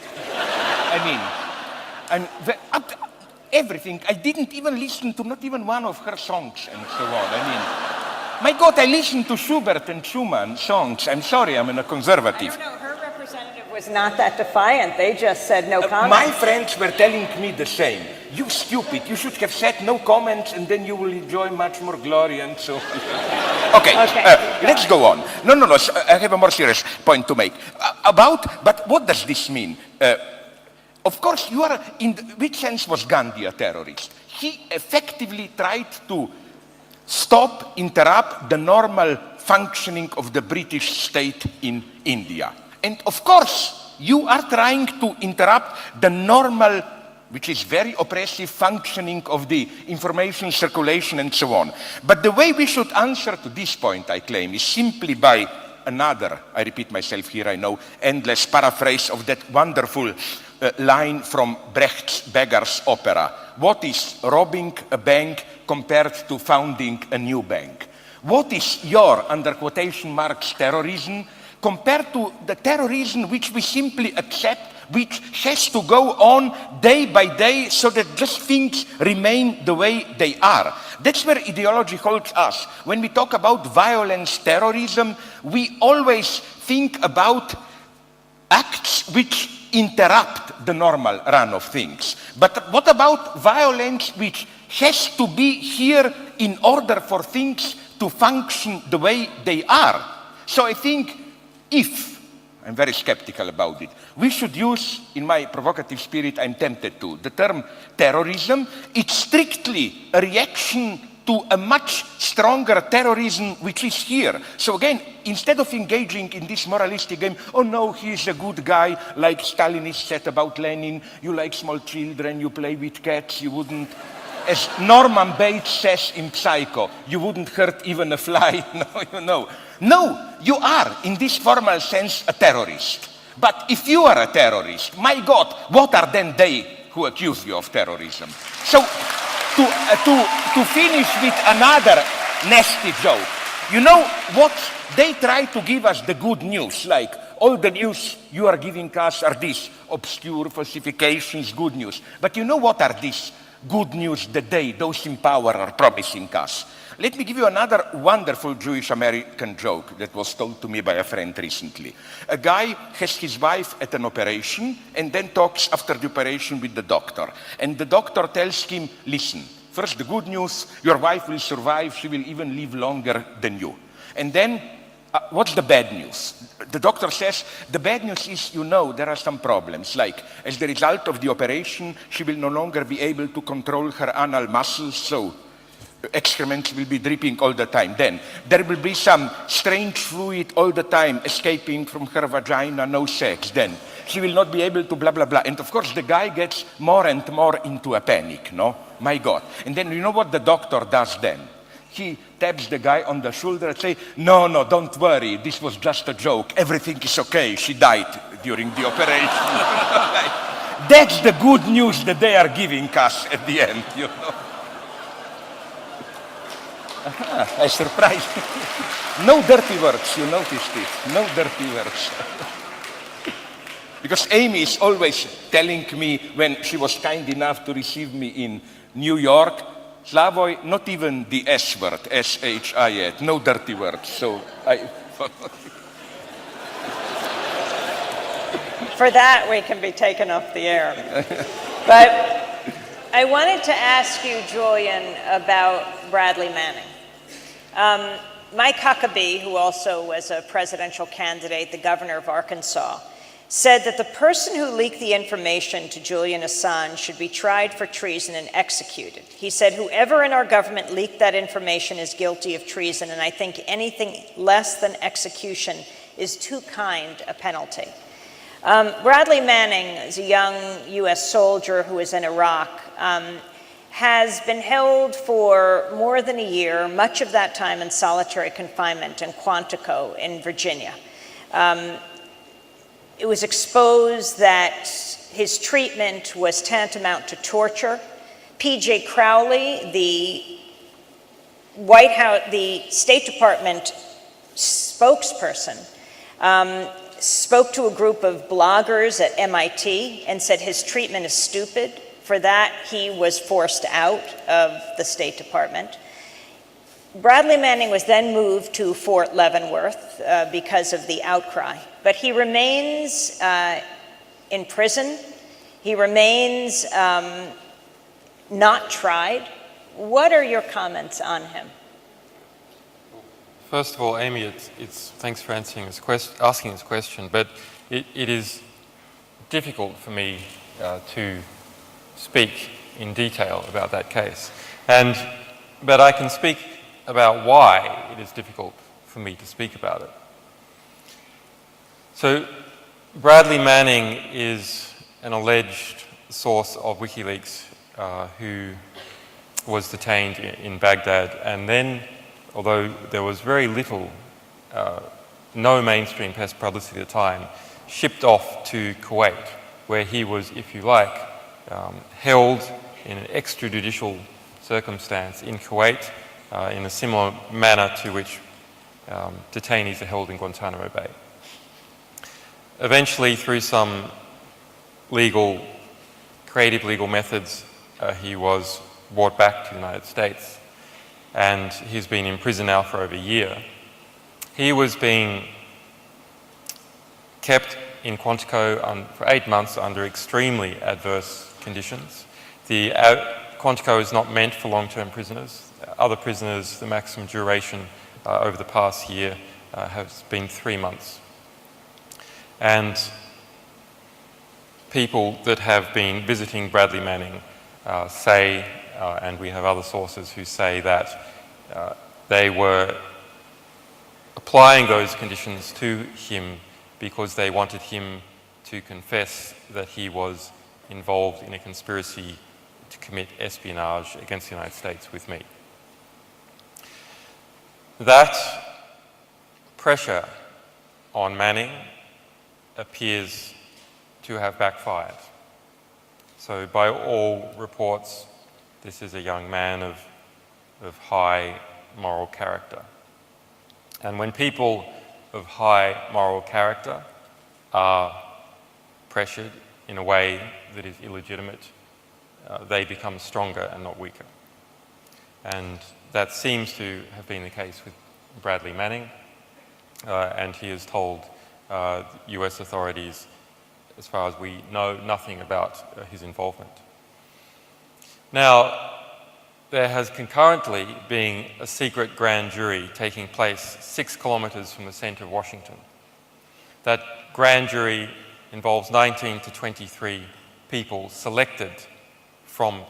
Everything. I didn't even listen to not even one of her songs and so on. My God, I listened to Schubert and Schumann songs. I'm sorry, I'm a conservative. I don't know, her representative was not that defiant. They just said no comment. My friends were telling me the same. You stupid, you should have said no comments and then you will enjoy much more glory and so on. Okay, let's go on. No, I have a more serious point to make. But what does this mean? Of course, in which sense was Gandhi a terrorist? He effectively tried to interrupt the normal functioning of the British state in India. And of course, you are trying to interrupt the normal, which is very oppressive, functioning of the information circulation and so on. But the way we should answer to this point, I claim, is simply by another, I repeat myself here, I know, endless paraphrase of that wonderful line from Brecht's Beggar's Opera. What is robbing a bank compared to founding a new bank? What is your, under quotation marks, terrorism compared to the terrorism which we simply accept, which has to go on day by day so that just things remain the way they are? That's where ideology holds us. When we talk about violence, terrorism, we always think about acts which interrupt the normal run of things. But what about violence which has to be here in order for things to function the way they are? So I think I'm very skeptical about it, we should use, in my provocative spirit, I'm tempted to, the term terrorism. It's strictly a reaction to a much stronger terrorism which is here. So again, instead of engaging in this moralistic game, oh no, he's a good guy, like Stalinists said about Lenin, you like small children, you play with cats, you wouldn't, as Norman Bates says in Psycho, you wouldn't hurt even a fly. No, you are, in this formal sense, a terrorist. But if you are a terrorist, my God, what are then they who accuse you of terrorism? So to finish with another nasty joke, you know what? They try to give us the good news, like all the news you are giving us are these obscure falsifications, good news. But you know what are these good news that those in power are promising us? Let me give you another wonderful Jewish American joke that was told to me by a friend recently. A guy has his wife at an operation and then talks after the operation with the doctor. And the doctor tells him, listen, first the good news, your wife will survive, she will even live longer than you. And then, what's the bad news? The doctor says, the bad news is, you know, there are some problems. Like, as the result of the operation, she will no longer be able to control her anal muscles, so excrement will be dripping all the time. Then, there will be some strange fluid all the time escaping from her vagina, no sex. Then, she will not be able to blah, blah, blah. And of course, the guy gets more and more into a panic, no? My God. And then, you know what the doctor does then? He taps the guy on the shoulder and say, no, don't worry, this was just a joke, everything is okay, she died during the operation. That's the good news that they are giving us at the end, you know. I surprised. No dirty words, you noticed it, no dirty words. Because Amy is always telling me when she was kind enough to receive me in New York, Slavoj, not even the S word, S-H-I-T, no dirty words, so I... For that, we can be taken off the air. But I wanted to ask you, Julian, about Bradley Manning. Mike Huckabee, who also was a presidential candidate, the governor of Arkansas, said that the person who leaked the information to Julian Assange should be tried for treason and executed. He said, whoever in our government leaked that information is guilty of treason, and I think anything less than execution is too kind a penalty. Bradley Manning is a young US soldier who is in Iraq, has been held for more than a year, much of that time in solitary confinement in Quantico in Virginia. It was exposed that his treatment was tantamount to torture. P.J. Crowley, the White House, the State Department spokesperson, spoke to a group of bloggers at MIT and said his treatment is stupid. For that, he was forced out of the State Department. Bradley Manning was then moved to Fort Leavenworth because of the outcry. But he remains in prison. He remains not tried. What are your comments on him? First of all, Amy, thanks for asking this question, but it is difficult for me to speak in detail about that case. But I can speak about why it is difficult for me to speak about it. So, Bradley Manning is an alleged source of WikiLeaks who was detained in Baghdad, and then, although there was very little, no mainstream press publicity at the time, shipped off to Kuwait, where he was, if you like, held in an extrajudicial circumstance in Kuwait in a similar manner to which detainees are held in Guantanamo Bay. Eventually, through some creative legal methods, he was brought back to the United States, and he's been in prison now for over a year. He was being kept in Quantico for 8 months under extremely adverse conditions. Quantico is not meant for long-term prisoners. Other prisoners, the maximum duration over the past year has been 3 months. And people that have been visiting Bradley Manning say, and we have other sources who say that they were applying those conditions to him because they wanted him to confess that he was involved in a conspiracy to commit espionage against the United States with me. That pressure on Manning appears to have backfired. So by all reports, this is a young man of high moral character. And when people of high moral character are pressured in a way that is illegitimate, they become stronger and not weaker. And that seems to have been the case with Bradley Manning, and he has told US authorities, as far as we know, nothing about his involvement. Now, there has concurrently been a secret grand jury taking place 6 kilometres from the centre of Washington. That grand jury involves 19 to 23 people selected from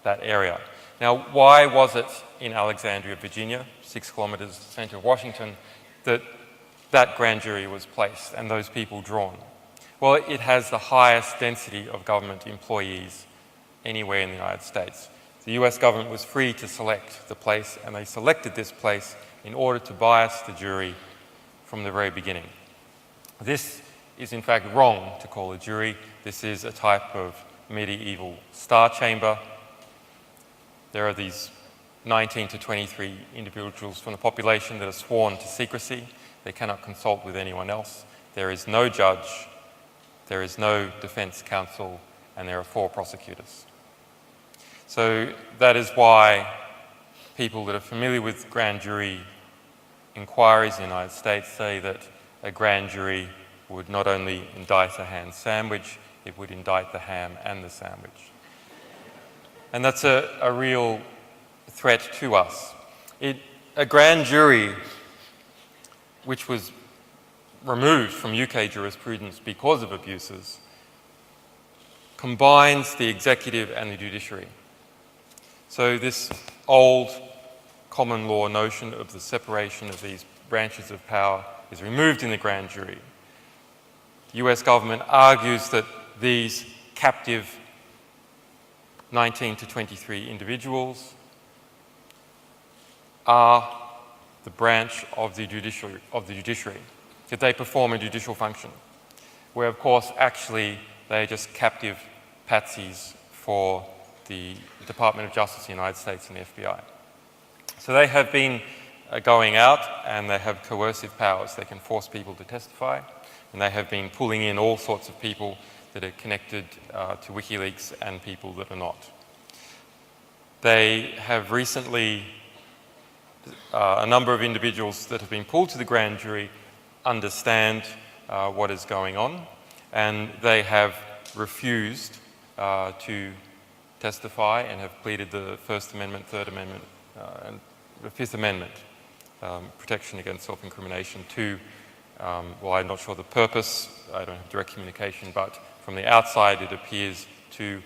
that area. Now, why was it in Alexandria, Virginia, 6 kilometres centre of Washington, that grand jury was placed and those people drawn? Well, it has the highest density of government employees anywhere in the United States. The US government was free to select the place, and they selected this place in order to bias the jury from the very beginning. This is in fact wrong to call a jury. This is a type of medieval star chamber. There are these 19 to 23 individuals from the population that are sworn to secrecy. They cannot consult with anyone else. There is no judge, there is no defense counsel, and there are 4 prosecutors. So that is why people that are familiar with grand jury inquiries in the United States say that a grand jury would not only indict a ham sandwich, it would indict the ham and the sandwich. And that's a real threat to us. A grand jury, which was removed from UK jurisprudence because of abuses, combines the executive and the judiciary. So this old common law notion of the separation of these branches of power is removed in the grand jury. The US government argues that these captive 19 to 23 individuals are the branch of the judiciary, that they perform a judicial function, where of course actually they're just captive patsies for the Department of Justice in the United States and the FBI. So they have been going out and they have coercive powers. They can force people to testify, and they have been pulling in all sorts of people that are connected to WikiLeaks and people that are not. They have recently, a number of individuals that have been pulled to the grand jury understand what is going on, and they have refused to testify and have pleaded the First Amendment, Third Amendment, and the Fifth Amendment, protection against self-incrimination to, well, I'm not sure the purpose, I don't have direct communication, but from the outside it appears to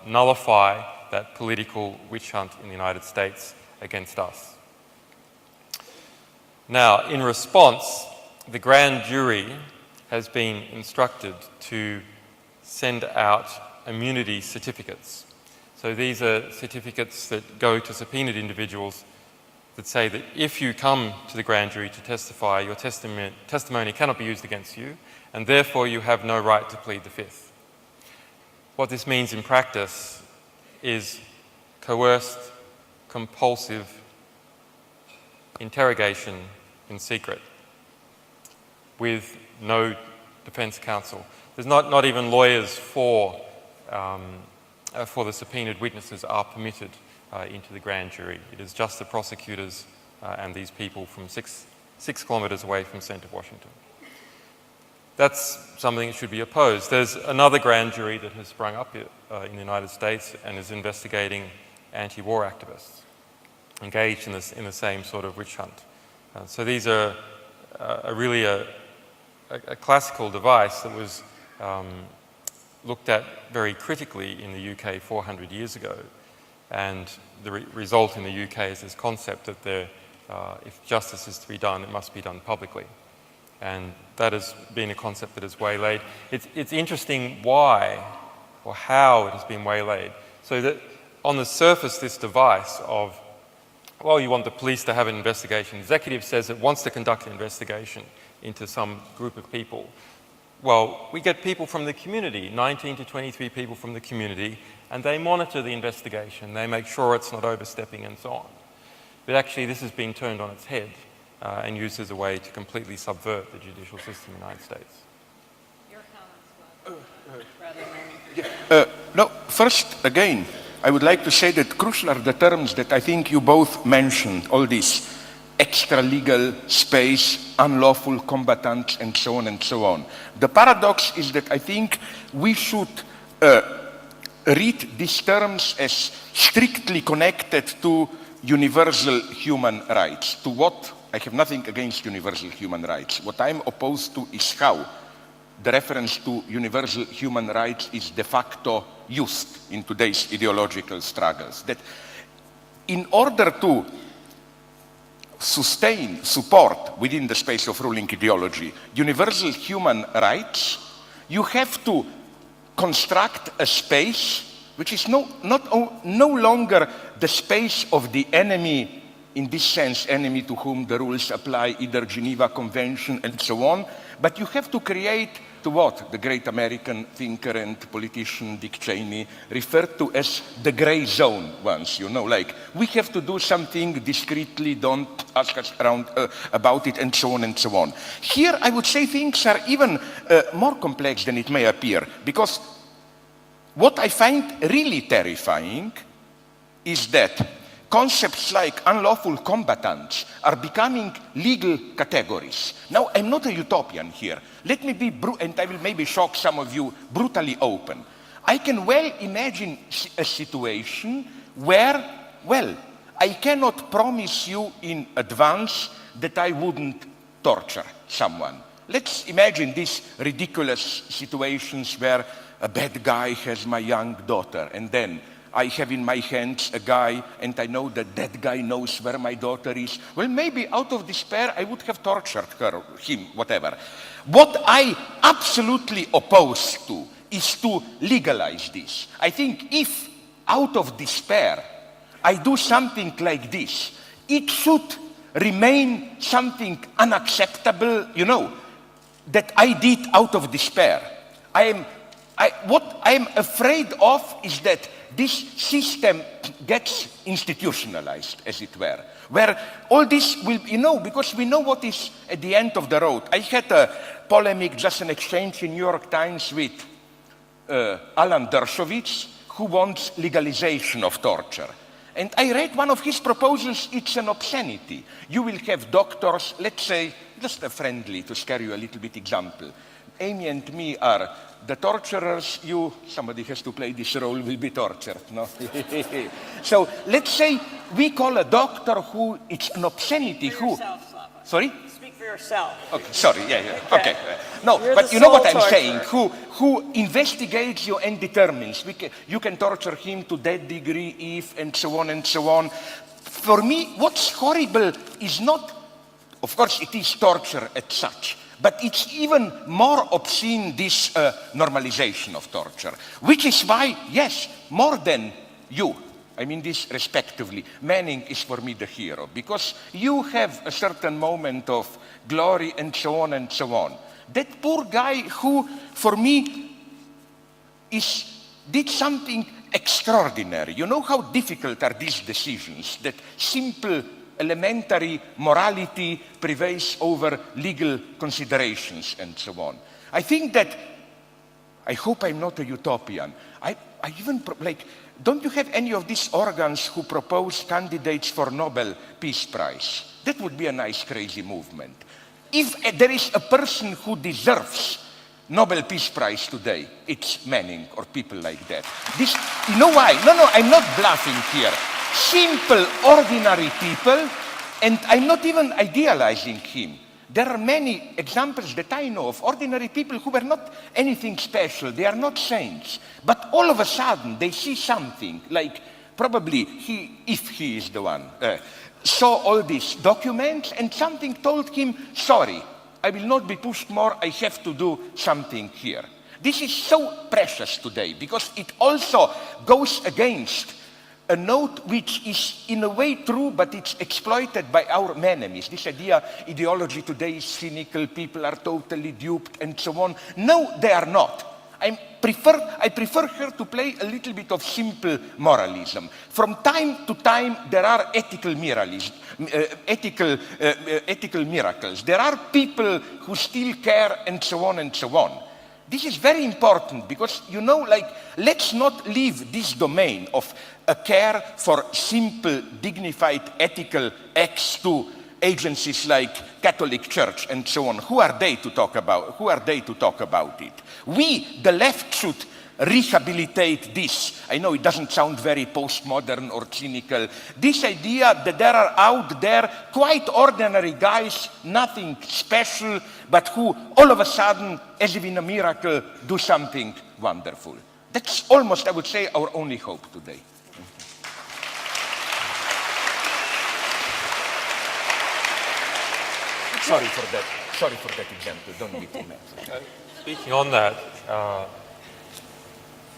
nullify that political witch hunt in the United States against us. Now, in response, the grand jury has been instructed to send out immunity certificates. So these are certificates that go to subpoenaed individuals that say that if you come to the grand jury to testify, your testimony cannot be used against you, and therefore you have no right to plead the Fifth. What this means in practice is coerced, compulsive interrogation in secret with no defense counsel. There's not even lawyers for the subpoenaed witnesses are permitted into the grand jury. It is just the prosecutors and these people from six kilometres away from centre of Washington. That's something that should be opposed. There's another grand jury that has sprung up in the United States and is investigating anti-war activists engaged in the same sort of witch hunt. So these are really a classical device that was looked at very critically in the UK 400 years ago. And the result in the UK is this concept that if justice is to be done, it must be done publicly. And that has been a concept that is waylaid. It's interesting why or how it has been waylaid. So that on the surface, this device of, well, you want the police to have an investigation. The executive says it wants to conduct an investigation into some group of people. Well, we get people from the community, 19 to 23 people from the community, and they monitor the investigation. They make sure it's not overstepping and so on. But actually, this has been turned on its head and used as a way to completely subvert the judicial system in the United States. Your comments, No, first, again, I would like to say that crucial are the terms that I think you both mentioned, all this extra-legal space, unlawful combatants, and so on and so on. The paradox is that I think we should read these terms as strictly connected to universal human rights. To what? I have nothing against universal human rights. What I'm opposed to is how the reference to universal human rights is de facto used in today's ideological struggles. That in order to sustain, support within the space of ruling ideology universal human rights, you have to construct a space which is no longer the space of the enemy, in this sense, enemy to whom the rules apply, either Geneva Convention and so on, but you have to create to what the great American thinker and politician Dick Cheney referred to as the gray zone once, you know, like we have to do something discreetly, don't ask us around about it, and so on and so on. Here I would say things are even more complex than it may appear, because what I find really terrifying is that concepts like unlawful combatants are becoming legal categories. Now, I'm not a utopian here. Let me be, and I will maybe shock some of you, brutally open. I can well imagine a situation where, well, I cannot promise you in advance that I wouldn't torture someone. Let's imagine these ridiculous situations where a bad guy has my young daughter, and then I have in my hands a guy, and I know that that guy knows where my daughter is. Well, maybe out of despair, I would have tortured her, him, whatever. What I absolutely oppose to is to legalize this. I think if, out of despair, I do something like this, it should remain something unacceptable, you know, that I did out of despair. What I'm afraid of is that this system gets institutionalized, as it were, where all this will, you know, because we know what is at the end of the road. I had a polemic, just an exchange in New York Times with Alan Dershowitz, who wants legalization of torture. And I read one of his proposals, it's an obscenity. You will have doctors, let's say, just a friendly, to scare you a little bit example. Amy and me are the torturers, you, somebody has to play this role, will be tortured, no? So let's say we call a doctor who, it's an obscenity, who... yourself, Slavoj. Sorry? Speak for yourself. Okay, sorry, yeah. Okay. No, You're but the you know what sole I'm saying, torturer. who investigates you and determines. You can torture him to that degree if, and so on and so on. For me, what's horrible is not, of course it is torture as such, but it's even more obscene, this normalization of torture, which is why, yes, more than you, I mean this respectively, Manning is for me the hero, because you have a certain moment of glory and so on and so on. That poor guy who, for me, did something extraordinary. You know how difficult are these decisions, that simple elementary morality prevails over legal considerations and so on. I think that, I hope I'm not a utopian. I even, don't you have any of these organs who propose candidates for Nobel Peace Prize? That would be a nice, crazy movement. If there is a person who deserves Nobel Peace Prize today, it's Manning or people like that. This, you know why? No, I'm not bluffing here. Simple, ordinary people, and I'm not even idealizing him. There are many examples that I know of ordinary people who were not anything special. They are not saints. But all of a sudden, they see something, like probably he, if he is the one, saw all these documents and something told him, sorry, I will not be pushed more, I have to do something here. This is so precious today because it also goes against a note which is in a way true, but it's exploited by our enemies. This idea, ideology today is cynical, people are totally duped, and so on. No, they are not. I prefer her to play a little bit of simple moralism. From time to time, there are ethical miracles. There are people who still care, and so on and so on. This is very important because, you know, like, let's not leave this domain of a care for simple, dignified, ethical acts to agencies like Catholic Church and so on. Who are they to talk about it? We, the left, should rehabilitate this. I know it doesn't sound very postmodern or cynical. This idea that there are out there quite ordinary guys, nothing special, but who all of a sudden, as if in a miracle, do something wonderful. That's almost, I would say, our only hope today. Sorry for that example. Don't be too mad. Speaking on that,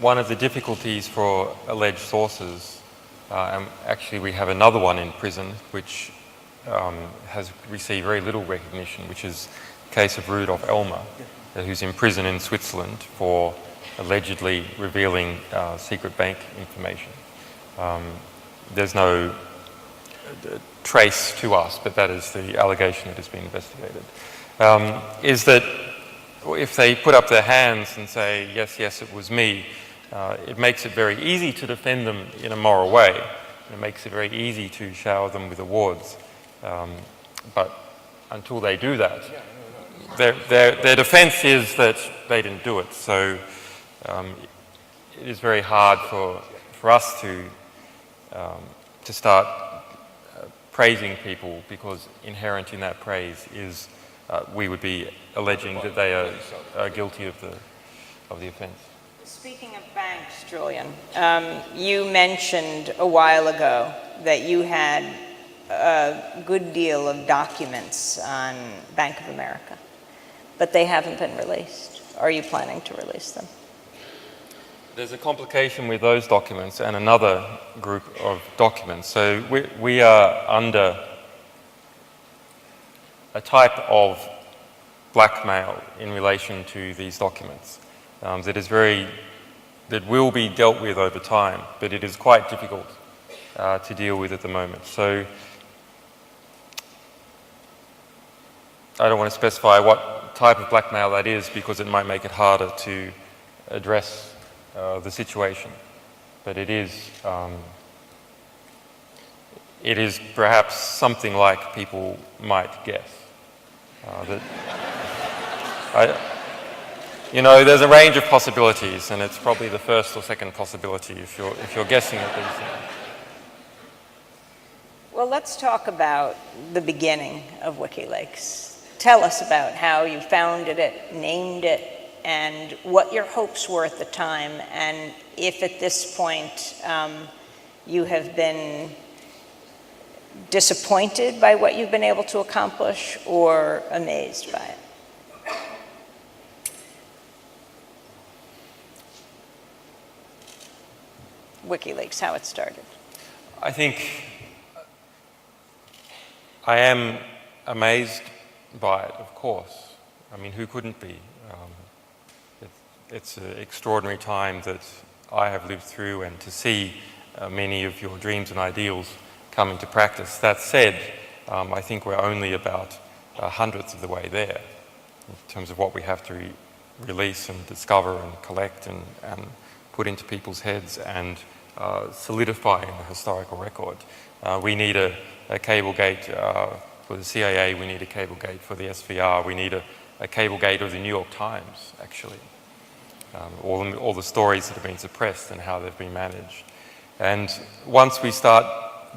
one of the difficulties for alleged sources, and actually we have another one in prison which has received very little recognition, which is the case of Rudolf Elmer, who's in prison in Switzerland for allegedly revealing secret bank information. There's no trace to us, but that is the allegation that has been investigated, is that if they put up their hands and say, yes, yes, it was me, it makes it very easy to defend them in a moral way. It makes it very easy to shower them with awards. But until they do that, their defense is that they didn't do it. So it is very hard for us to start praising people, because inherent in that praise is we would be alleging that they are guilty of the offence. Speaking of banks, Julian, you mentioned a while ago that you had a good deal of documents on Bank of America, but they haven't been released. Are you planning to release them? There's a complication with those documents and another group of documents. So we are under a type of blackmail in relation to these documents that will be dealt with over time, but it is quite difficult to deal with at the moment. So I don't want to specify what type of blackmail that is, because it might make it harder to address the situation. But it is perhaps something like people might guess. You know, there's a range of possibilities, and it's probably the first or second possibility if you're guessing at these things. Well, let's talk about the beginning of WikiLeaks. Tell us about how you founded it, named it, and what your hopes were at the time, and if at this point you have been disappointed by what you've been able to accomplish or amazed by it. WikiLeaks, how it started. I think I am amazed by it, of course. I mean, who couldn't be? It's an extraordinary time that I have lived through, and to see many of your dreams and ideals come into practice. That said, I think we're only about hundredths of the way there in terms of what we have to release and discover and collect and put into people's heads and solidify in the historical record. We need a cable gate for the CIA, we need a cable gate for the SVR, we need a cable gate of the New York Times, actually. All the stories that have been suppressed and how they've been managed. And once we start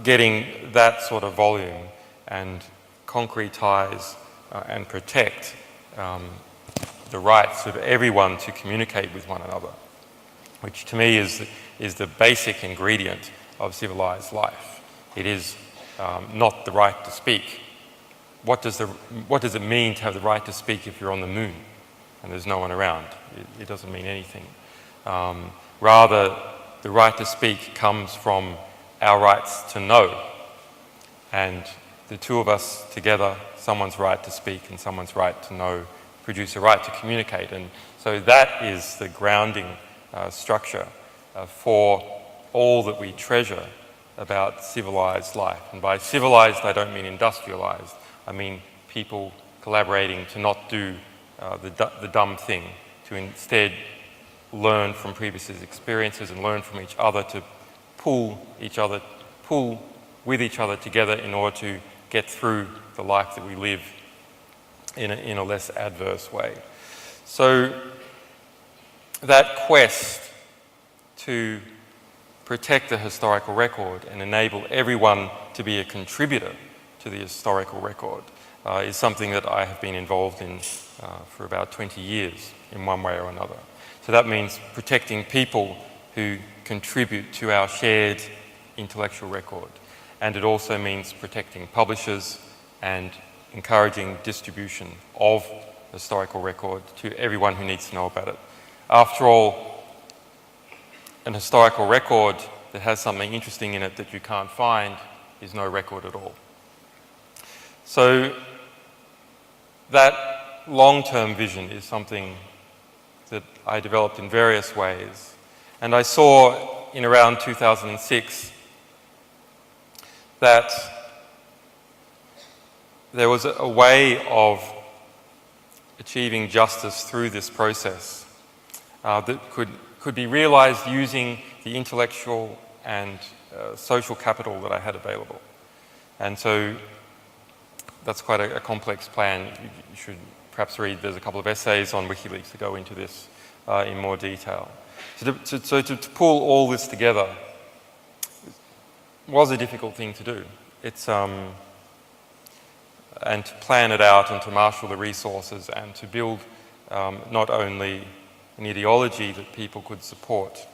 getting that sort of volume and concretize and protect the rights of everyone to communicate with one another, which to me is the basic ingredient of civilized life. It is not the right to speak. What does it mean to have the right to speak if you're on the moon and there's no one around? It doesn't mean anything. Rather, the right to speak comes from our rights to know. And the two of us together, someone's right to speak and someone's right to know, produce a right to communicate. And so that is the grounding structure for all that we treasure about civilized life. And by civilized, I don't mean industrialized. I mean people collaborating to not do the dumb thing, to instead learn from previous experiences and learn from each other, to pull with each other together in order to get through the life that we live in a less adverse way. So that quest to protect the historical record and enable everyone to be a contributor to the historical record is something that I have been involved in for about 20 years in one way or another. So that means protecting people who contribute to our shared intellectual record. And it also means protecting publishers and encouraging distribution of historical record to everyone who needs to know about it. After all, an historical record that has something interesting in it that you can't find is no record at all. So that long-term vision is something that I developed in various ways. And I saw in around 2006 that there was a way of achieving justice through this process that could be realized using the intellectual and social capital that I had available. And so that's quite a complex plan. You should perhaps read, there's a couple of essays on WikiLeaks that go into this in more detail. So to pull all this together was a difficult thing to do. And to plan it out and to marshal the resources and to build not only an ideology that people could support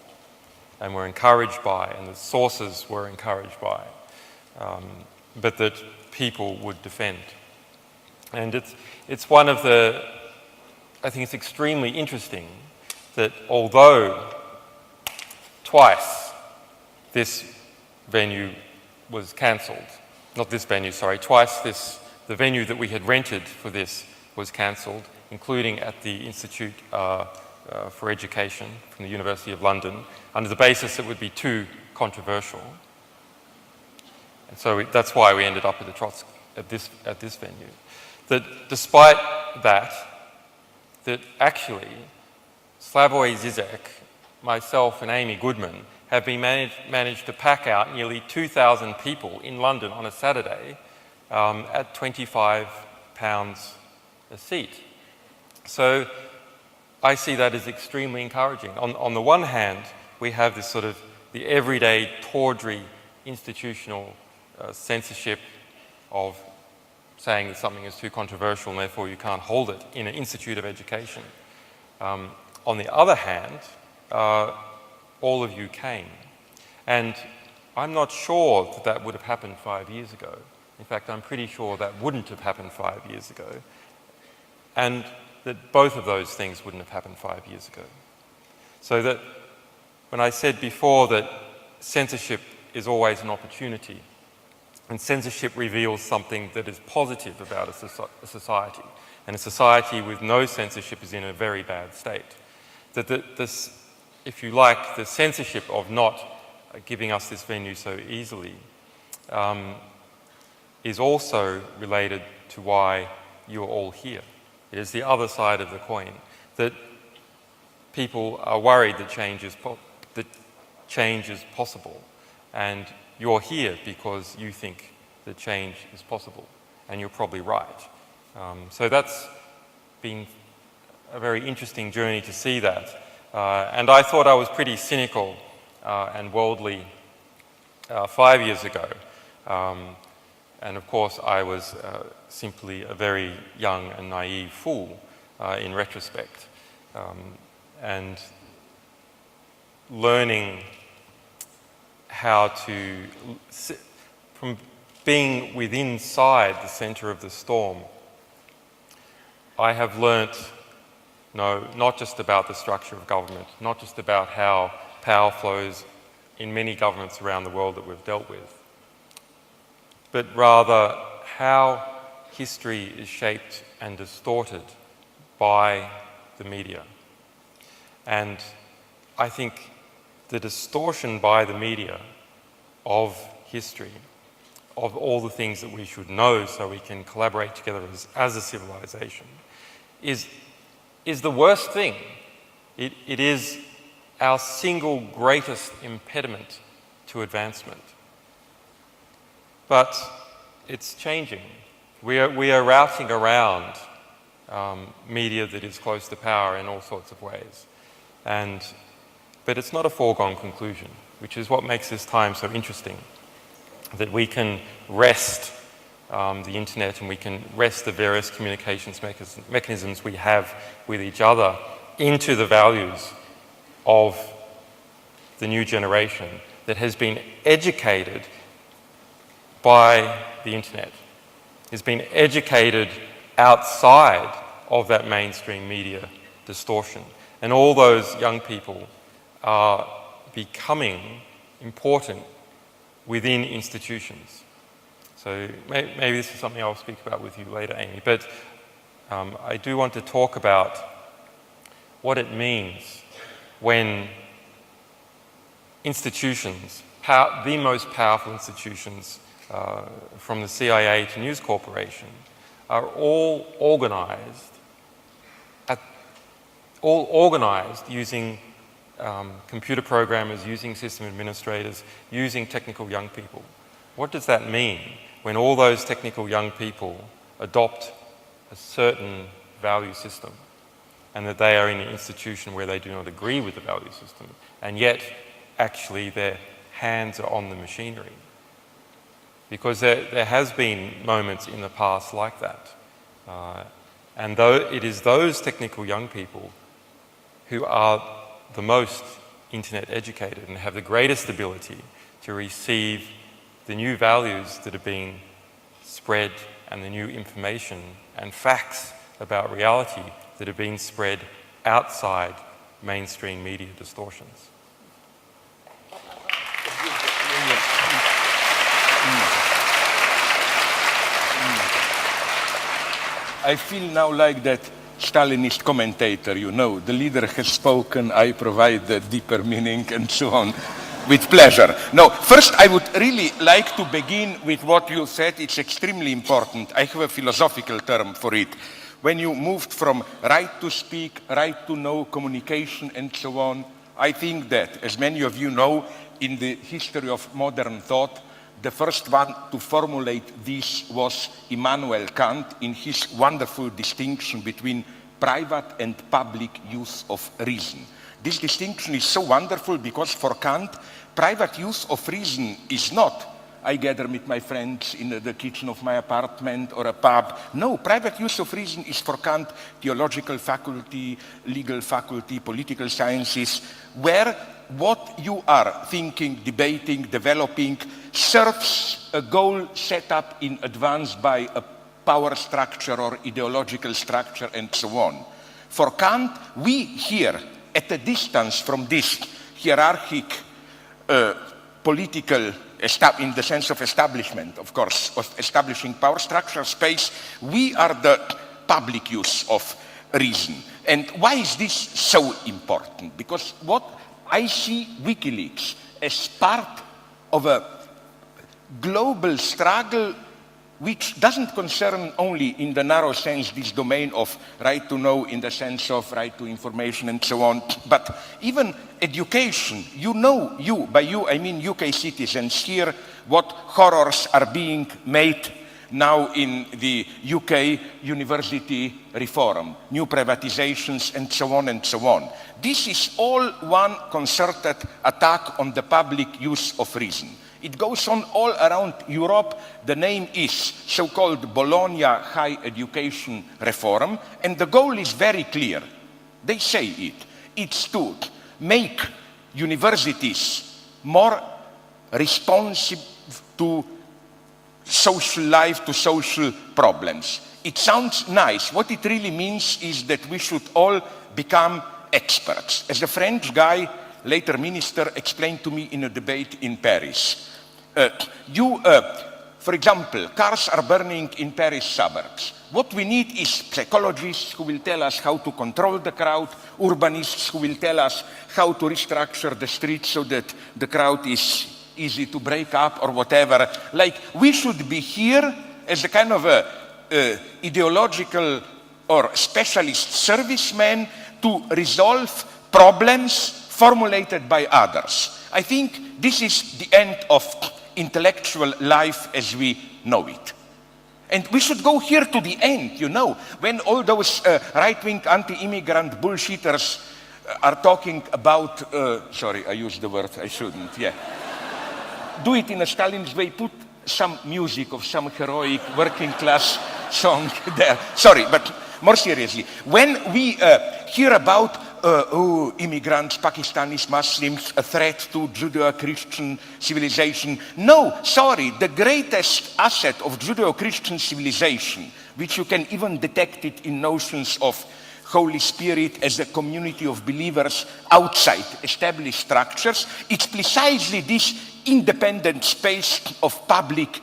and were encouraged by and the sources were encouraged by, but that people would defend. And it's one of the, I think it's extremely interesting that although twice this venue was cancelled, not this venue, sorry, twice the venue that we had rented for this was cancelled, including at the Institute for Education from the University of London, under the basis it would be too controversial. And so that's why we ended up at this venue. That despite that actually Slavoj Zizek, myself and Amy Goodman have been managed to pack out nearly 2,000 people in London on a Saturday at £25 a seat. So I see that as extremely encouraging. On the one hand, we have this sort of the everyday tawdry institutional censorship of saying that something is too controversial and therefore you can't hold it in an institute of education. On the other hand, all of you came. And I'm not sure that would have happened 5 years ago. In fact, I'm pretty sure that wouldn't have happened 5 years ago. And that both of those things wouldn't have happened 5 years ago. So that when I said before that censorship is always an opportunity, and censorship reveals something that is positive about a society, and a society with no censorship is in a very bad state. That this, if you like, the censorship of not giving us this venue so easily is also related to why you're all here. It is the other side of the coin, that people are worried that change is possible, and you're here because you think that change is possible, and you're probably right. So that's been a very interesting journey to see that. And I thought I was pretty cynical and worldly 5 years ago. And of course, I was simply a very young and naive fool in retrospect. And learning how to, from being within inside the center of the storm, I have learnt, no, not just about the structure of government, not just about how power flows in many governments around the world that we've dealt with, but rather how history is shaped and distorted by the media. And I think the distortion by the media of history, of all the things that we should know so we can collaborate together as a civilization, is the worst thing. It is our single greatest impediment to advancement. But it's changing. We are routing around media that is close to power in all sorts of ways. But it's not a foregone conclusion, which is what makes this time so interesting, that we can wrest the internet and we can wrest the various communications mechanisms we have with each other into the values of the new generation that has been educated by the internet, has been educated outside of that mainstream media distortion. And all those young people are becoming important within institutions. So maybe this is something I'll speak about with you later, Amy, but I do want to talk about what it means when institutions, the most powerful institutions, from the CIA to News Corporation, are all organized using computer programmers, using system administrators, using technical young people. What does that mean when all those technical young people adopt a certain value system and that they are in an institution where they do not agree with the value system, and yet actually their hands are on the machinery? Because there has been moments in the past like that. And though it is those technical young people who are the most internet educated and have the greatest ability to receive the new values that are being spread and the new information and facts about reality that are being spread outside mainstream media distortions. I feel now like that Stalinist commentator, you know, the leader has spoken, I provide the deeper meaning and so on, with pleasure. No, first I would really like to begin with what you said. It's extremely important. I have a philosophical term for it. When you moved from right to speak, right to know, communication and so on, I think that, as many of you know, in the history of modern thought, the first one to formulate this was Immanuel Kant in his wonderful distinction between private and public use of reason. This distinction is so wonderful because for Kant, private use of reason is not I gather with my friends in the kitchen of my apartment or a pub. No, private use of reason is for Kant theological faculty, legal faculty, political sciences, where what you are thinking, debating, developing serves a goal set up in advance by a power structure or ideological structure and so on. For Kant, we here, at a distance from this hierarchic political, in the sense of establishment, of course, of establishing power structure space, we are the public use of reason. And why is this so important? Because what I see WikiLeaks as part of a global struggle which doesn't concern only in the narrow sense this domain of right to know in the sense of right to information and so on, but even education. You know, by you I mean UK citizens here, what horrors are being made now in the UK university reform, new privatizations and so on and so on. This is all one concerted attack on the public use of reason. It goes on all around Europe. The name is so-called Bologna High Education Reform, and the goal is very clear. They say it. It's to make universities more responsive to social life, to social problems. It sounds nice. What it really means is that we should all become experts. As a French guy later minister, explained to me in a debate in Paris. For example, cars are burning in Paris suburbs. What we need is psychologists who will tell us how to control the crowd, urbanists who will tell us how to restructure the streets so that the crowd is easy to break up or whatever. Like, we should be here as a kind of ideological or specialist serviceman to resolve problems formulated by others. I think this is the end of intellectual life as we know it. And we should go here to the end, you know, when all those right-wing anti-immigrant bullshitters are talking about, sorry, I used the word I shouldn't, yeah. Do it in a Stalin's way, put some music of some heroic working class song there. Sorry, but more seriously, when we hear about immigrants, Pakistanis, Muslims, a threat to Judeo-Christian civilization. No, sorry, the greatest asset of Judeo-Christian civilization, which you can even detect it in notions of Holy Spirit as a community of believers outside established structures, it's precisely this independent space of public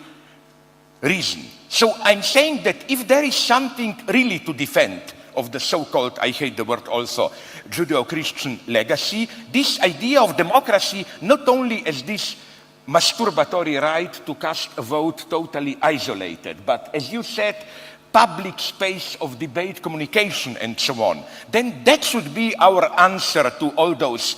reason. So I'm saying that if there is something really to defend of the so-called, I hate the word also, Judeo-Christian legacy, this idea of democracy not only as this masturbatory right to cast a vote totally isolated, but as you said, public space of debate, communication, and so on, then that should be our answer to all those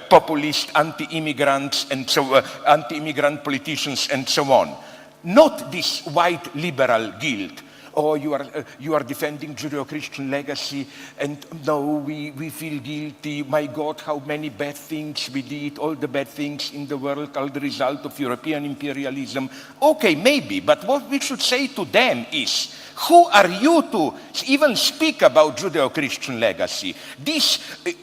populist anti-immigrants and so anti-immigrant politicians and so on. Not this white liberal guilt. Oh, you are defending Judeo-Christian legacy, and no, we feel guilty. My God, how many bad things we did, all the bad things in the world are the result of European imperialism. Okay, maybe, but what we should say to them is, who are you to even speak about Judeo-Christian legacy? This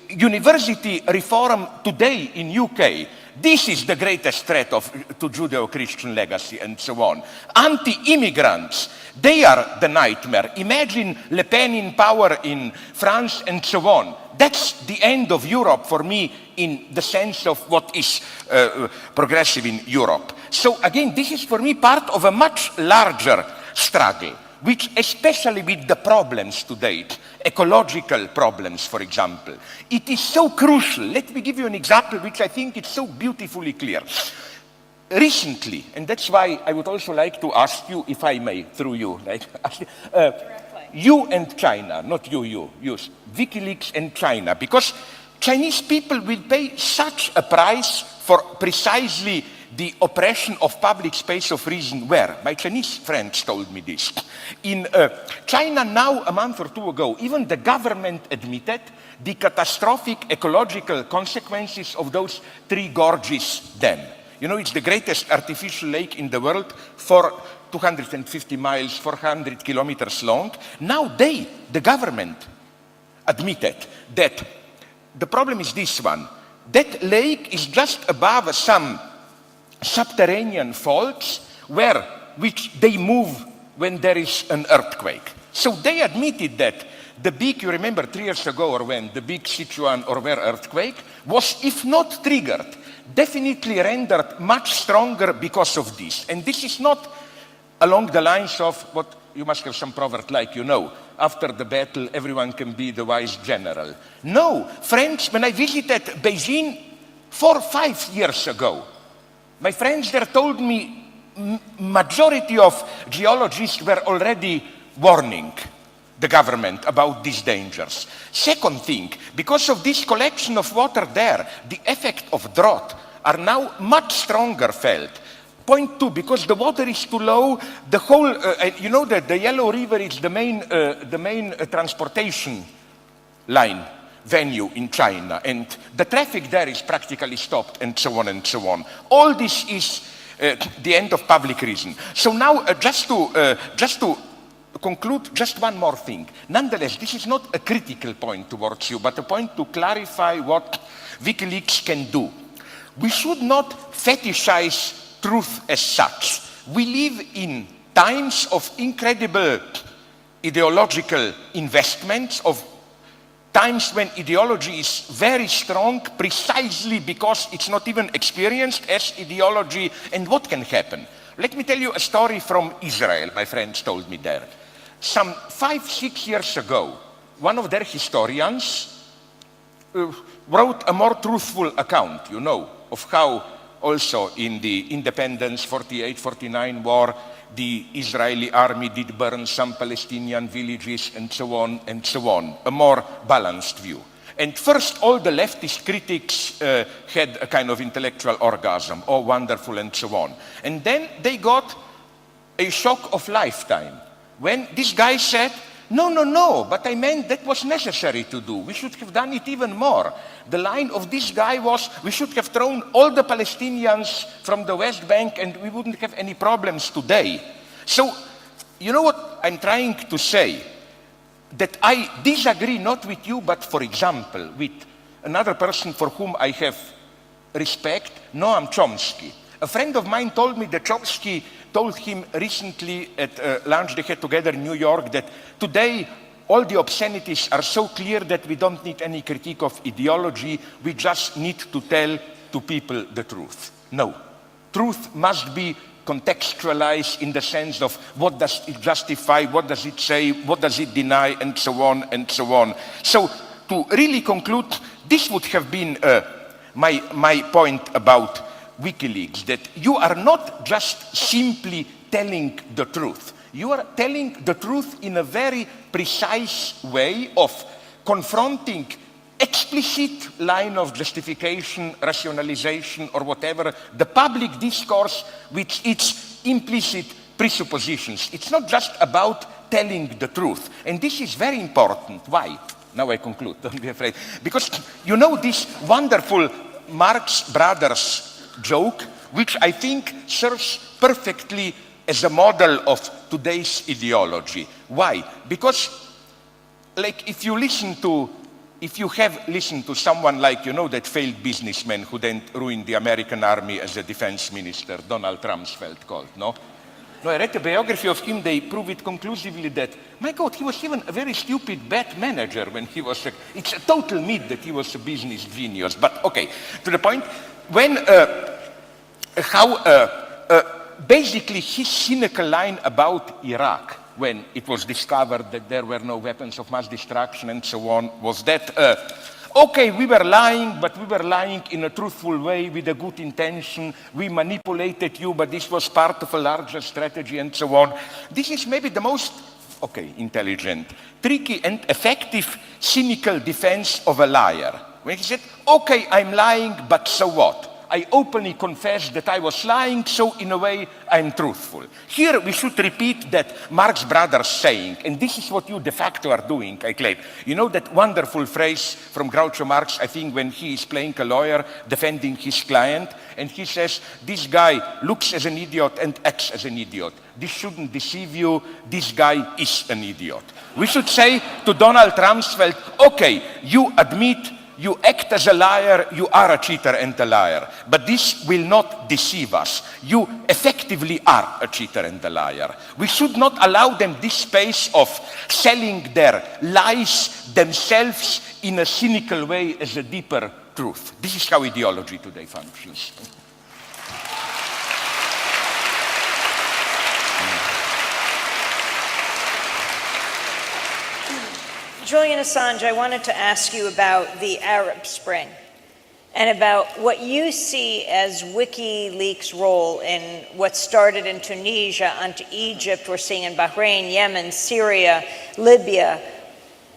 university reform today in UK, this is the greatest threat to Judeo-Christian legacy and so on. Anti-immigrants, they are the nightmare. Imagine Le Pen in power in France and so on. That's the end of Europe for me in the sense of what is progressive in Europe. So again, this is for me part of a much larger struggle, which especially with the problems today, ecological problems, for example, it is so crucial. Let me give you an example which I think is so beautifully clear. Recently, and that's why I would also like to ask you, if I may, through you, like, you and China, not you, WikiLeaks and China, because Chinese people will pay such a price for precisely the oppression of public space of reason. Where? My Chinese friends told me this. In China now, a month or two ago, even the government admitted the catastrophic ecological consequences of those 3 gorges dam. You know, it's the greatest artificial lake in the world, for 250 miles, 400 kilometers long. Now the government, admitted that the problem is this one. That lake is just above some subterranean faults which they move when there is an earthquake. So they admitted that the big, you remember 3 years ago or when, the big Sichuan or where earthquake was, if not triggered, definitely rendered much stronger because of this. And this is not along the lines of what you must have some proverb like, you know, after the battle everyone can be the wise general. No, friends, when I visited Beijing 4 or 5 years ago, my friends there told me majority of geologists were already warning the government about these dangers. Second thing, because of this collection of water there, the effect of drought are now much stronger felt. Point 2, because the water is too low, the whole, you know that the Yellow River is the main transportation line venue in China, and the traffic there is practically stopped, and so on and so on. All this is the end of public reason. So now, just to conclude, just one more thing. Nonetheless, this is not a critical point towards you, but a point to clarify what WikiLeaks can do. We should not fetishize truth as such. We live in times of incredible ideological investments, of times when ideology is very strong, precisely because it's not even experienced as ideology, and what can happen? Let me tell you a story from Israel, my friends told me there. Some 5-6 years ago, one of their historians wrote a more truthful account, you know, of how also in the independence 48-49 war, the Israeli army did burn some Palestinian villages and so on and so on, a more balanced view. And first, all the leftist critics had a kind of intellectual orgasm, oh, wonderful, and so on. And then they got a shock of lifetime when this guy said, no, no, no, but I meant that was necessary to do. We should have done it even more. The line of this guy was, we should have thrown all the Palestinians from the West Bank and we wouldn't have any problems today. So, you know what I'm trying to say? That I disagree not with you, but for example, with another person for whom I have respect, Noam Chomsky. A friend of mine told me that Chomsky told him recently at lunch they had together in New York that today all the obscenities are so clear that we don't need any critique of ideology, we just need to tell to people the truth. No. Truth must be contextualized in the sense of what does it justify, what does it say, what does it deny, and so on and so on. So to really conclude, this would have been my point about WikiLeaks, that you are not just simply telling the truth. You are telling the truth in a very precise way of confronting explicit line of justification, rationalization, or whatever, the public discourse with its implicit presuppositions. It's not just about telling the truth. And this is very important. Why? Now I conclude, don't be afraid. Because you know this wonderful Marx Brothers joke, which I think serves perfectly as a model of today's ideology. Why? Because, like, if you have listened to someone like, you know, that failed businessman who then ruined the American army as a defense minister, Donald Rumsfeld called, no? No, I read the biography of him, they prove it conclusively that, my God, he was even a very stupid bad manager when he was, it's a total myth that he was a business genius. But okay, to the point, when, basically his cynical line about Iraq, when it was discovered that there were no weapons of mass destruction and so on, was that, okay, we were lying, but we were lying in a truthful way with a good intention. We manipulated you, but this was part of a larger strategy and so on. This is maybe the most, okay, intelligent, tricky and effective cynical defense of a liar. When he said, okay, I'm lying, but so what? I openly confess that I was lying, so in a way, I'm truthful. Here we should repeat that Marx Brothers saying, and this is what you de facto are doing, I claim. You know that wonderful phrase from Groucho Marx, I think, when he is playing a lawyer, defending his client, and he says, this guy looks as an idiot and acts as an idiot. This shouldn't deceive you, this guy is an idiot. We should say to Donald Rumsfeld, okay, you admit you act as a liar, you are a cheater and a liar. But this will not deceive us. You effectively are a cheater and a liar. We should not allow them this space of selling their lies themselves in a cynical way as a deeper truth. This is how ideology today functions. Julian Assange, I wanted to ask you about the Arab Spring and about what you see as WikiLeaks' role in what started in Tunisia, onto Egypt, we're seeing in Bahrain, Yemen, Syria, Libya.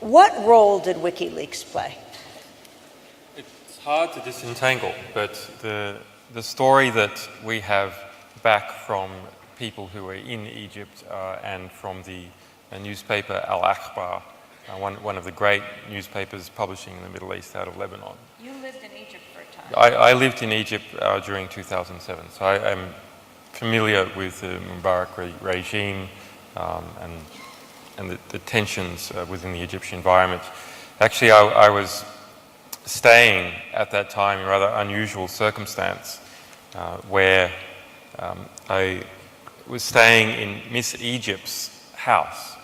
What role did WikiLeaks play? It's hard to disentangle, but the story that we have back from people who were in Egypt and from the newspaper Al-Akhbar, one of the great newspapers publishing in the Middle East out of Lebanon. You lived in Egypt for a time. I lived in Egypt during 2007, so I am familiar with the Mubarak regime and the tensions within the Egyptian environment. Actually, I was staying at that time in a rather unusual circumstance where I was staying in Miss Egypt's house.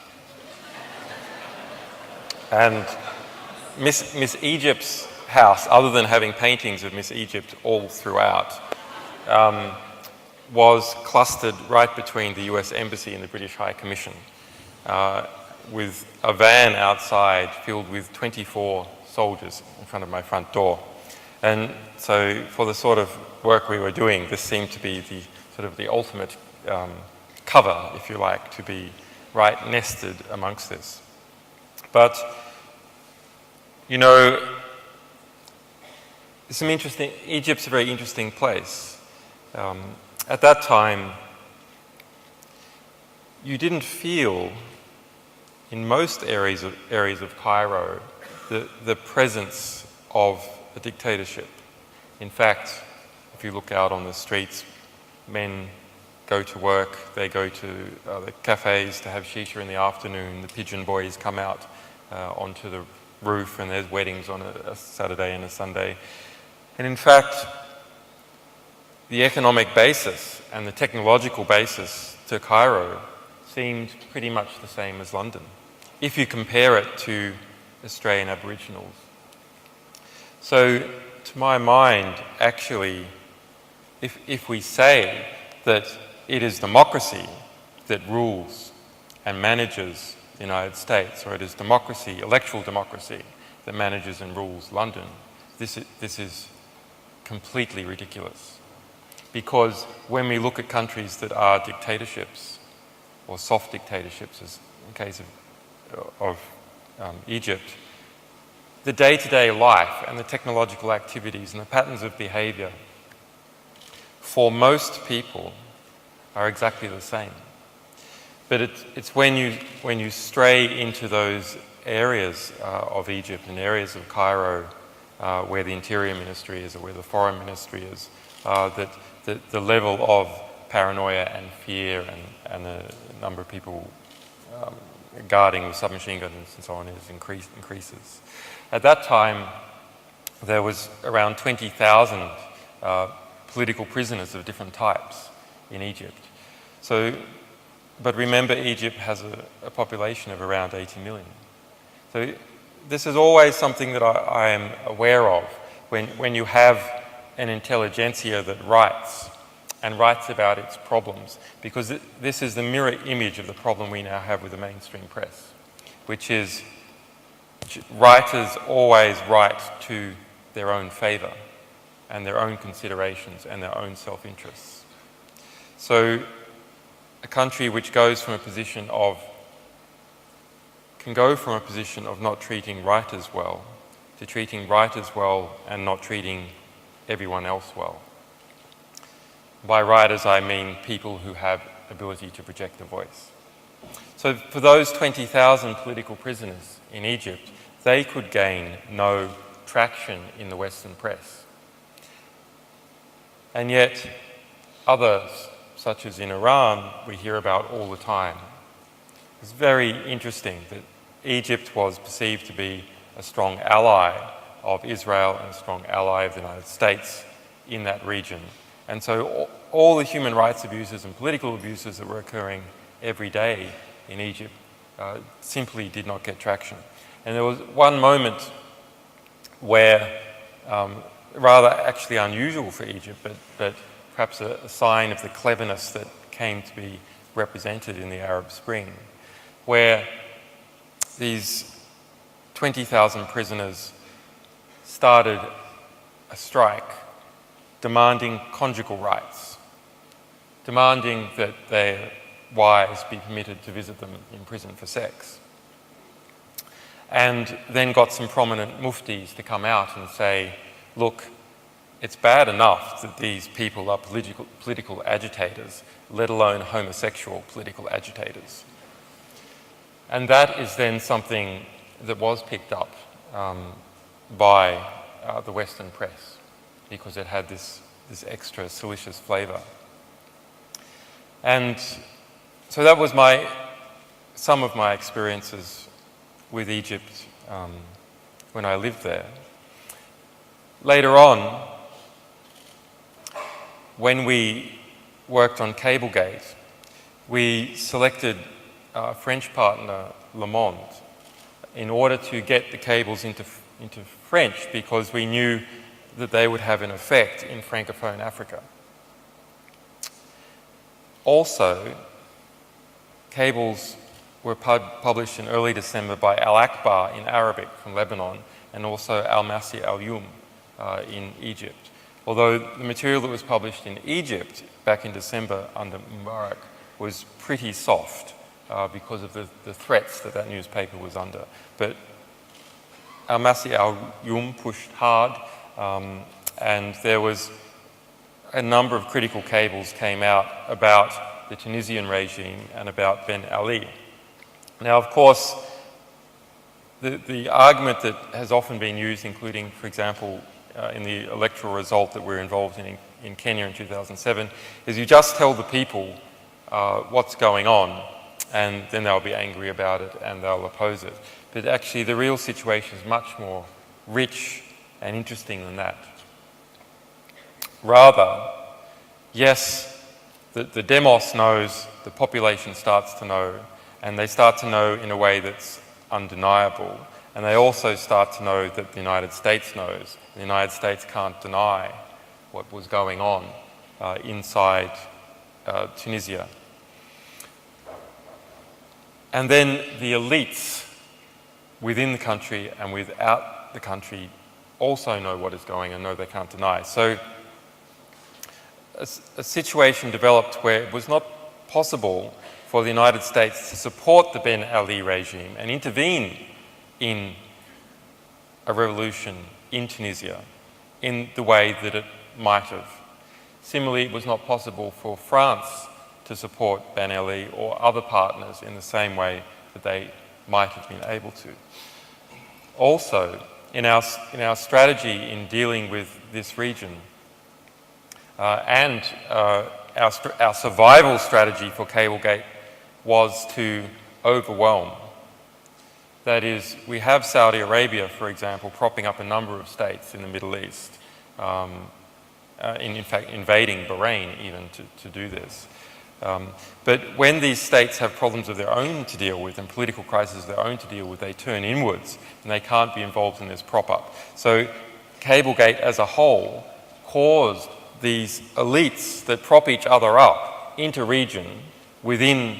And Miss Egypt's house, other than having paintings of Miss Egypt all throughout, was clustered right between the US Embassy and the British High Commission, with a van outside filled with 24 soldiers in front of my front door. And so for the sort of work we were doing, this seemed to be the sort of the ultimate cover, if you like, to be right nested amongst this. But, you know, Egypt's a very interesting place. At that time, you didn't feel, in most areas of Cairo, the presence of a dictatorship. In fact, if you look out on the streets, men go to work, they go to the cafes to have shisha in the afternoon, the pigeon boys come out onto the roof, and there's weddings on a Saturday and a Sunday. And in fact, the economic basis and the technological basis to Cairo seemed pretty much the same as London, if you compare it to Australian Aboriginals. So, to my mind, actually, if we say that it is democracy that rules and manages the United States, or it is democracy, electoral democracy, that manages and rules London, this is completely ridiculous. Because when we look at countries that are dictatorships, or soft dictatorships, as in case of Egypt, the day-to-day life and the technological activities and the patterns of behaviour for most people are exactly the same. But it's when you stray into those areas of Egypt and areas of Cairo where the Interior Ministry is or where the Foreign Ministry is, that the level of paranoia and fear and the number of people guarding with submachine guns and so on increases. At that time, there was around 20,000 political prisoners of different types in Egypt. So, but remember, Egypt has a population of around 80 million. So this is always something that I am aware of when you have an intelligentsia that writes and writes about its problems, because this is the mirror image of the problem we now have with the mainstream press, which is writers always write to their own favour and their own considerations and their own self-interests. So a country which can go from a position of not treating writers well to treating writers well and not treating everyone else well. By writers, I mean people who have ability to project a voice. So for those 20,000 political prisoners in Egypt, they could gain no traction in the Western press. And yet others, such as in Iran, we hear about all the time. It's very interesting that Egypt was perceived to be a strong ally of Israel and a strong ally of the United States in that region. And so all the human rights abuses and political abuses that were occurring every day in Egypt simply did not get traction. And there was one moment where, rather actually unusual for Egypt, but perhaps a sign of the cleverness that came to be represented in the Arab Spring, where these 20,000 prisoners started a strike demanding conjugal rights, demanding that their wives be permitted to visit them in prison for sex. And then got some prominent muftis to come out and say, look, it's bad enough that these people are political agitators, let alone homosexual political agitators. And that is then something that was picked up by the Western press, because it had this extra salacious flavour. And so that was some of my experiences with Egypt when I lived there. Later on, when we worked on Cablegate, we selected our French partner, Le Monde, in order to get the cables into into French because we knew that they would have an effect in Francophone Africa. Also, cables were published in early December by Al-Akbar in Arabic from Lebanon and also Al-Masi Al-Yum in Egypt. Although the material that was published in Egypt back in December under Mubarak was pretty soft because of the threats that that newspaper was under. But Al-Masi Al-Yum pushed hard, and there was a number of critical cables came out about the Tunisian regime and about Ben Ali. Now, of course, the argument that has often been used, including, for example, in the electoral result that we're involved in Kenya in 2007, is you just tell the people what's going on, and then they'll be angry about it and they'll oppose it. But actually, the real situation is much more rich and interesting than that. Rather, yes, the demos knows, the population starts to know, and they start to know in a way that's undeniable. And they also start to know that the United States knows. The United States can't deny what was going on inside Tunisia. And then the elites within the country and without the country also know what is going on and know they can't deny. So a situation developed where it was not possible for the United States to support the Ben Ali regime and intervene in a revolution in Tunisia in the way that it might have. Similarly, it was not possible for France to support Ben Ali or other partners in the same way that they might have been able to. Also, in our strategy in dealing with this region and our survival strategy for Cablegate was to overwhelm. That is, we have Saudi Arabia, for example, propping up a number of states in the Middle East, in fact invading Bahrain even to do this. But when these states have problems of their own to deal with and political crises of their own to deal with, they turn inwards and they can't be involved in this prop-up. So Cablegate as a whole caused these elites that prop each other up into region within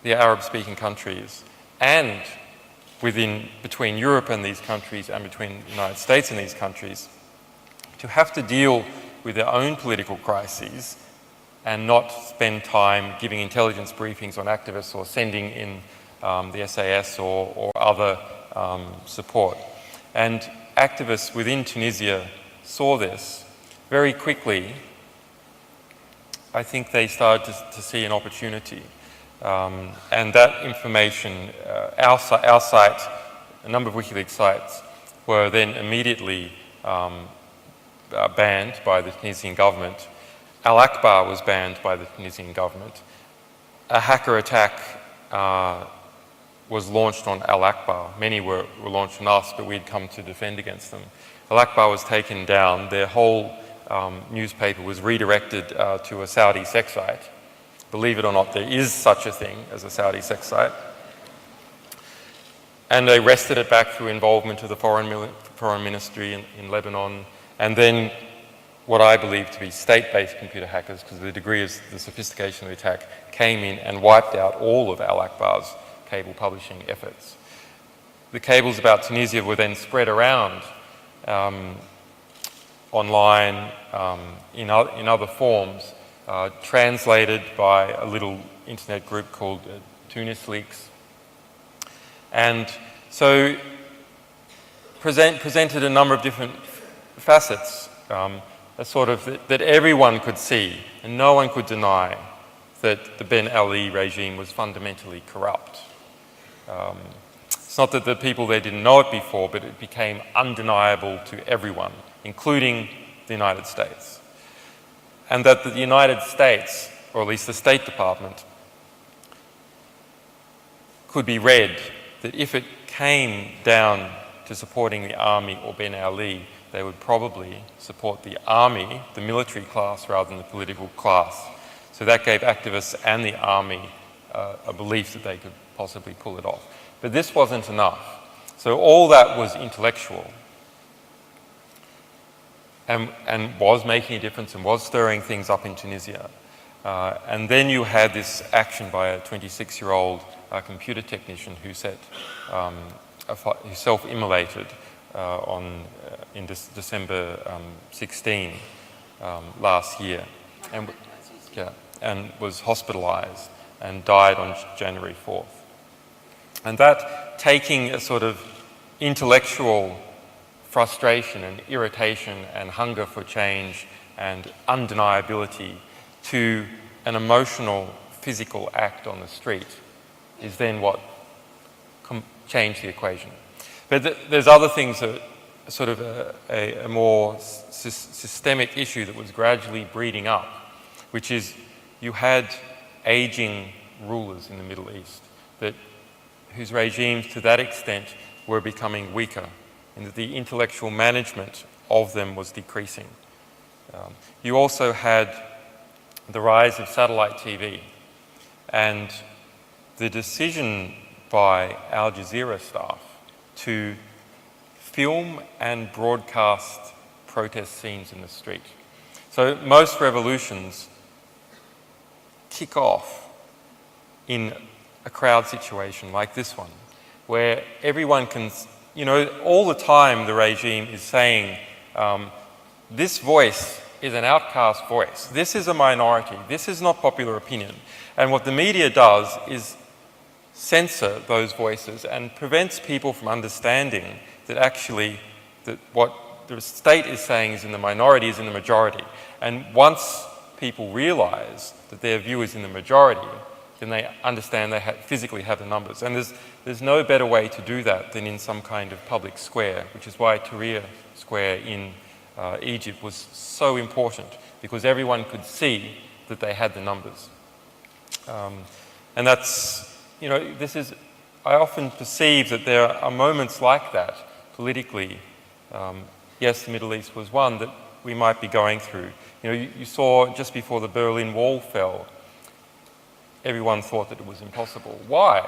the Arab-speaking countries and between Europe and these countries and between the United States and these countries to have to deal with their own political crises and not spend time giving intelligence briefings on activists or sending in the SAS or other support. And activists within Tunisia saw this very quickly. I think they started to see an opportunity. And that information, our site, a number of WikiLeaks sites, were then immediately banned by the Tunisian government. Al-Akbar was banned by the Tunisian government. A hacker attack was launched on Al-Akbar. Many were launched on us, but we'd come to defend against them. Al-Akbar was taken down. Their whole newspaper was redirected to a Saudi sex site. Believe it or not, there is such a thing as a Saudi sex site. And they wrested it back through involvement of the foreign ministry in Lebanon, and then what I believe to be state-based computer hackers, because the degree of the sophistication of the attack, came in and wiped out all of Al-Akbar's cable publishing efforts. The cables about Tunisia were then spread around online in other forms, translated by a little internet group called WikiLeaks. And so presented a number of different facets, a sort of that everyone could see and no one could deny that the Ben Ali regime was fundamentally corrupt. It's not that the people there didn't know it before, but it became undeniable to everyone, including the United States. And that the United States, or at least the State Department, could be read that if it came down to supporting the army or Ben Ali, they would probably support the army, the military class, rather than the political class. So that gave activists and the army a belief that they could possibly pull it off. But this wasn't enough. So all that was intellectual and was making a difference and was stirring things up in Tunisia. And then you had this action by a 26-year-old computer technician who who self-immolated in December 16 last year, and was hospitalized and died on January 4th. And that, taking a sort of intellectual frustration and irritation and hunger for change and undeniability to an emotional, physical act on the street, is then what changed the equation. But there's other things that are sort of a more systemic issue that was gradually breeding up, which is you had aging rulers in the Middle East whose regimes to that extent were becoming weaker, and that the intellectual management of them was decreasing. You also had the rise of satellite TV, and the decision by Al Jazeera staff to film and broadcast protest scenes in the street. So most revolutions kick off in a crowd situation like this one, where everyone can, all the time the regime is saying, this voice is an outcast voice. This is a minority. This is not popular opinion. And what the media does is censor those voices and prevents people from understanding that actually that what the state is saying is in the minority is in the majority. And once people realize that their view is in the majority, then they understand they physically have the numbers. And there's no better way to do that than in some kind of public square, which is why Tahrir Square in Egypt was so important, because everyone could see that they had the numbers. And that's, I often perceive that there are moments like that politically. Yes, the Middle East was one that we might be going through. You saw just before the Berlin Wall fell, everyone thought that it was impossible. Why?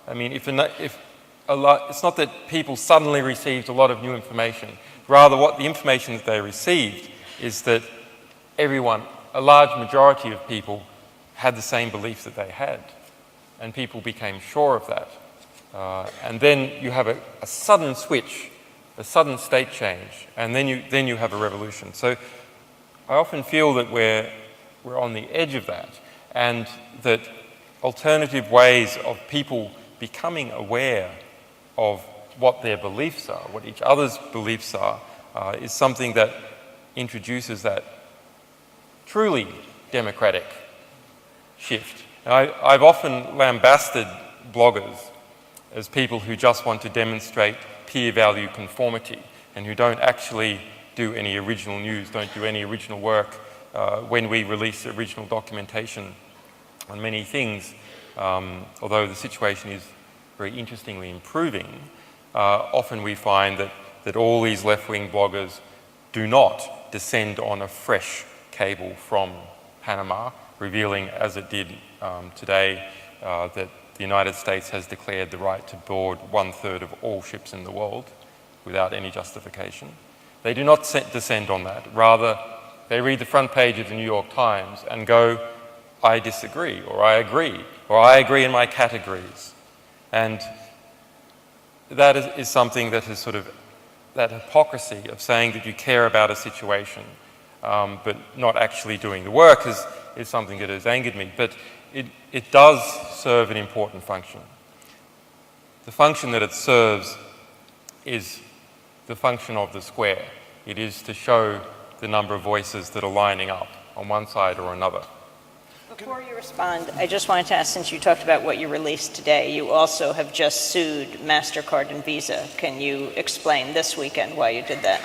I mean, it's not that people suddenly received a lot of new information. Rather, what the information that they received is that a large majority of people had the same beliefs that they had, and people became sure of that. And then you have a sudden switch, a sudden state change, and then you have a revolution. So I often feel that we're on the edge of that, and that alternative ways of people becoming aware of what their beliefs are, what each other's beliefs are, is something that introduces that truly democratic shift. I've often lambasted bloggers as people who just want to demonstrate peer value conformity and who don't actually do any original news, don't do any original work. When we release original documentation on many things, although the situation is very interestingly improving, often we find that all these left-wing bloggers do not descend on a fresh cable from Panama, revealing, as it did today, that the United States has declared the right to board 1/3 of all ships in the world without any justification. They do not descend on that. Rather, they read the front page of the New York Times and go, I disagree, or I agree in my categories. And that is something that is sort of that hypocrisy of saying that you care about a situation, but not actually doing the work is something that has angered me. But it does serve an important function. The function that it serves is the function of the square. It is to show the number of voices that are lining up on one side or another. Before you respond, I just wanted to ask, since you talked about what you released today, you also have just sued MasterCard and Visa. Can you explain this weekend why you did that?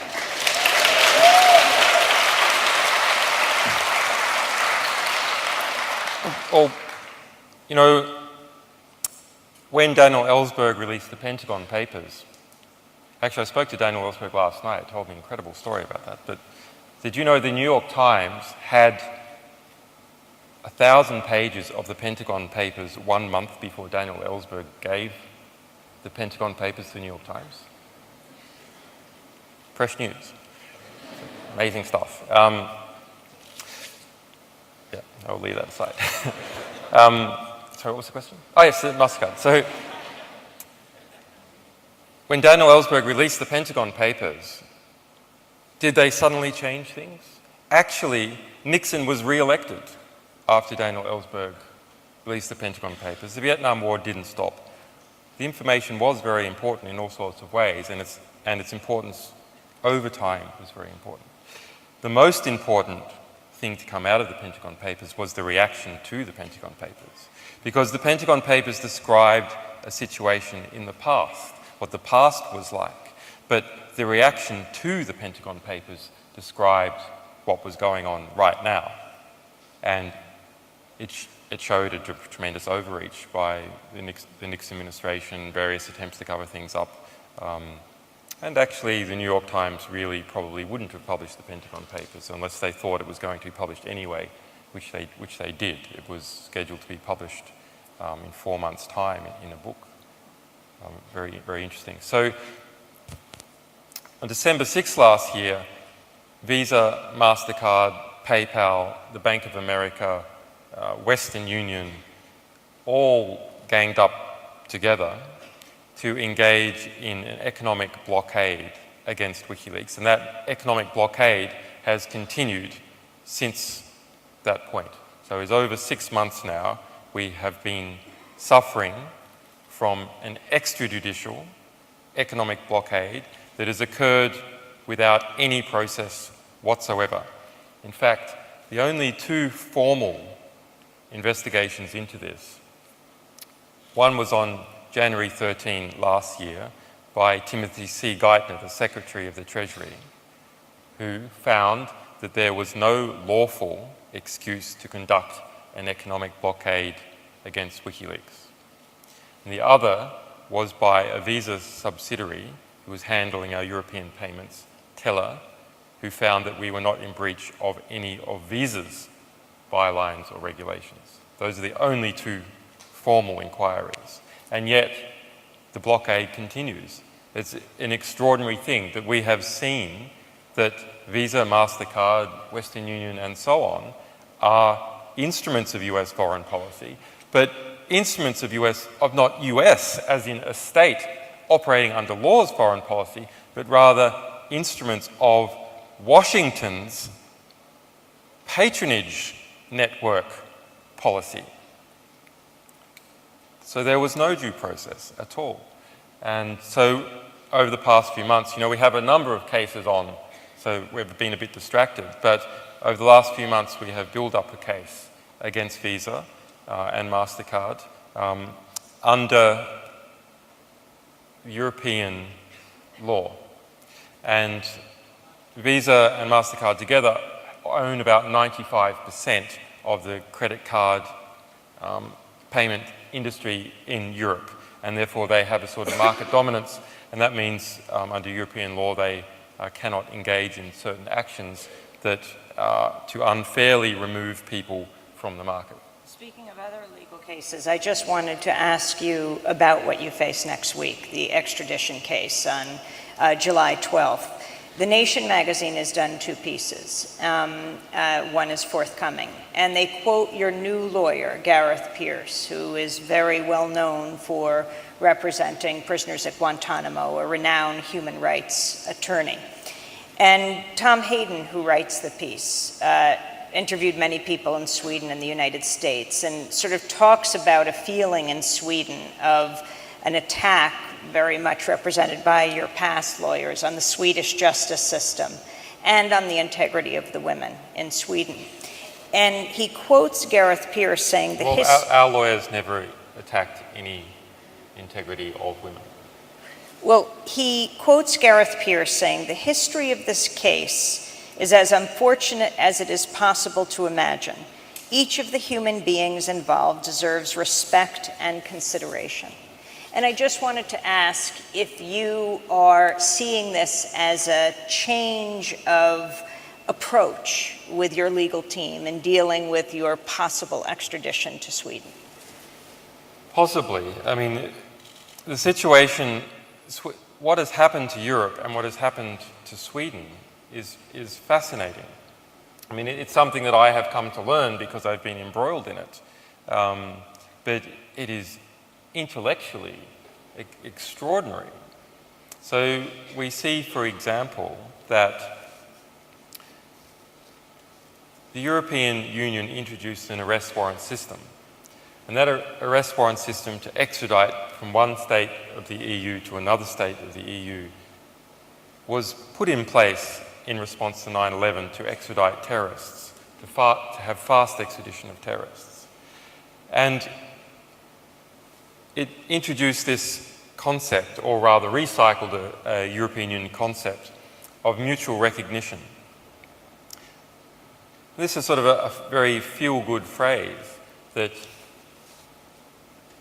Well, when Daniel Ellsberg released the Pentagon Papers, actually I spoke to Daniel Ellsberg last night, told me an incredible story about that, but did you know the New York Times had 1,000 pages of the Pentagon Papers 1 month before Daniel Ellsberg gave the Pentagon Papers to the New York Times. Fresh news. Amazing stuff. Yeah, I'll leave that aside. Sorry, what was the question? Oh, yes, the MasterCard. So, when Daniel Ellsberg released the Pentagon Papers, did they suddenly change things? Actually, Nixon was re-elected after Daniel Ellsberg released the Pentagon Papers. The Vietnam War didn't stop. The information was very important in all sorts of ways, and its importance over time was very important. The most important thing to come out of the Pentagon Papers was the reaction to the Pentagon Papers, because the Pentagon Papers described a situation in the past, what the past was like, but the reaction to the Pentagon Papers described what was going on right now. And it showed a tremendous overreach by the Nixon administration, various attempts to cover things up. And actually, the New York Times really probably wouldn't have published the Pentagon Papers unless they thought it was going to be published anyway, which they did. It was scheduled to be published in 4 months' time in a book. Very, very interesting. So, on December 6th last year, Visa, MasterCard, PayPal, the Bank of America, Western Union, all ganged up together to engage in an economic blockade against WikiLeaks. And that economic blockade has continued since that point. So it's over 6 months now. We have been suffering from an extrajudicial economic blockade that has occurred without any process whatsoever. In fact, the only 2 formal investigations into this, one was on January 13 last year by Timothy C. Geithner, the Secretary of the Treasury, who found that there was no lawful excuse to conduct an economic blockade against WikiLeaks. And the other was by a Visa subsidiary who was handling our European payments, Teller, who found that we were not in breach of any of Visa's bylines or regulations. Those are the only 2 formal inquiries. And yet, the blockade continues. It's an extraordinary thing that we have seen that Visa, MasterCard, Western Union, and so on are instruments of US foreign policy, but instruments of not US as in a state operating under law's foreign policy, but rather instruments of Washington's patronage network policy. So there was no due process at all. And so over the past few months, we have a number of cases on, so we've been a bit distracted, but over the last few months we have built up a case against Visa and MasterCard under European law. And Visa and MasterCard together own about 95% of the credit card payment industry in Europe, and therefore they have a sort of market dominance, and that means under European law they cannot engage in certain actions that to unfairly remove people from the market. Speaking of other legal cases, I just wanted to ask you about what you face next week, the extradition case on July 12th. The Nation magazine has done 2 pieces. One is forthcoming. And they quote your new lawyer, Gareth Pierce, who is very well known for representing prisoners at Guantanamo, a renowned human rights attorney. And Tom Hayden, who writes the piece, interviewed many people in Sweden and the United States and sort of talks about a feeling in Sweden of an attack very much represented by your past lawyers on the Swedish justice system and on the integrity of the women in Sweden. And he quotes Gareth Pierce saying that our lawyers never attacked any integrity of women. Well, he quotes Gareth Pierce saying the history of this case is as unfortunate as it is possible to imagine. Each of the human beings involved deserves respect and consideration. And I just wanted to ask if you are seeing this as a change of approach with your legal team in dealing with your possible extradition to Sweden. Possibly. I mean, the situation, what has happened to Europe and what has happened to Sweden is fascinating. I mean, it's something that I have come to learn because I've been embroiled in it. But it is intellectually extraordinary. So we see, for example, that the European Union introduced an arrest warrant system. And that arrest warrant system to extradite from one state of the EU to another state of the EU was put in place in response to 9/11 to extradite terrorists, to have fast extradition of terrorists. And it introduced this concept, or rather recycled a European Union concept of mutual recognition. This is sort of a very feel-good phrase that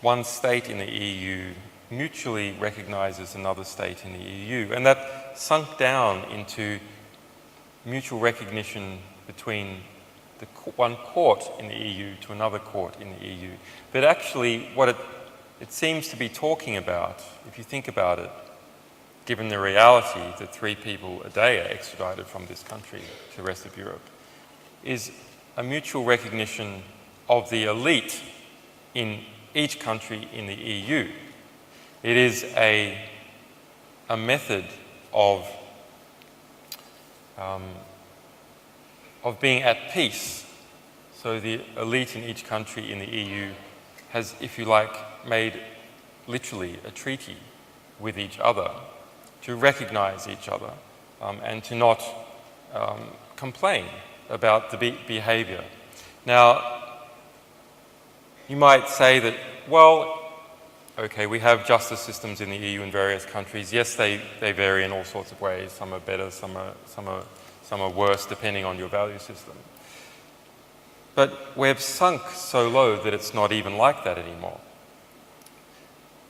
one state in the EU mutually recognises another state in the EU, and that sunk down into mutual recognition between one court in the EU to another court in the EU. But actually what it seems to be talking about, if you think about it, given the reality that 3 people a day are extradited from this country to the rest of Europe, is a mutual recognition of the elite in each country in the EU. It is a method of being at peace. So the elite in each country in the EU has, if you like, made literally a treaty with each other to recognise each other and to not complain about the behaviour. Now, you might say that, well, okay, we have justice systems in the EU in various countries. Yes, they vary in all sorts of ways. Some are better, some are worse, depending on your value system. But we've sunk so low that it's not even like that anymore.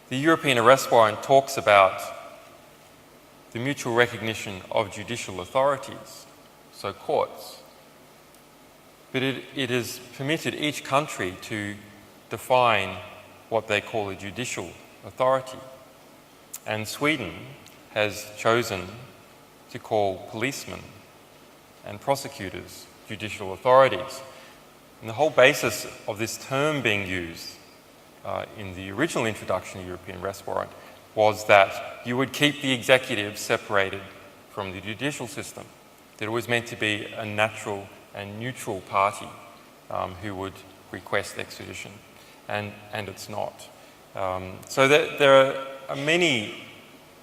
The European arrest warrant talks about the mutual recognition of judicial authorities, so courts. But it has permitted each country to define what they call a judicial authority. And Sweden has chosen to call policemen and prosecutors judicial authorities. And the whole basis of this term being used in the original introduction of the European arrest warrant was that you would keep the executive separated from the judicial system, that it was meant to be a natural and neutral party who would request extradition, and it's not. So there are many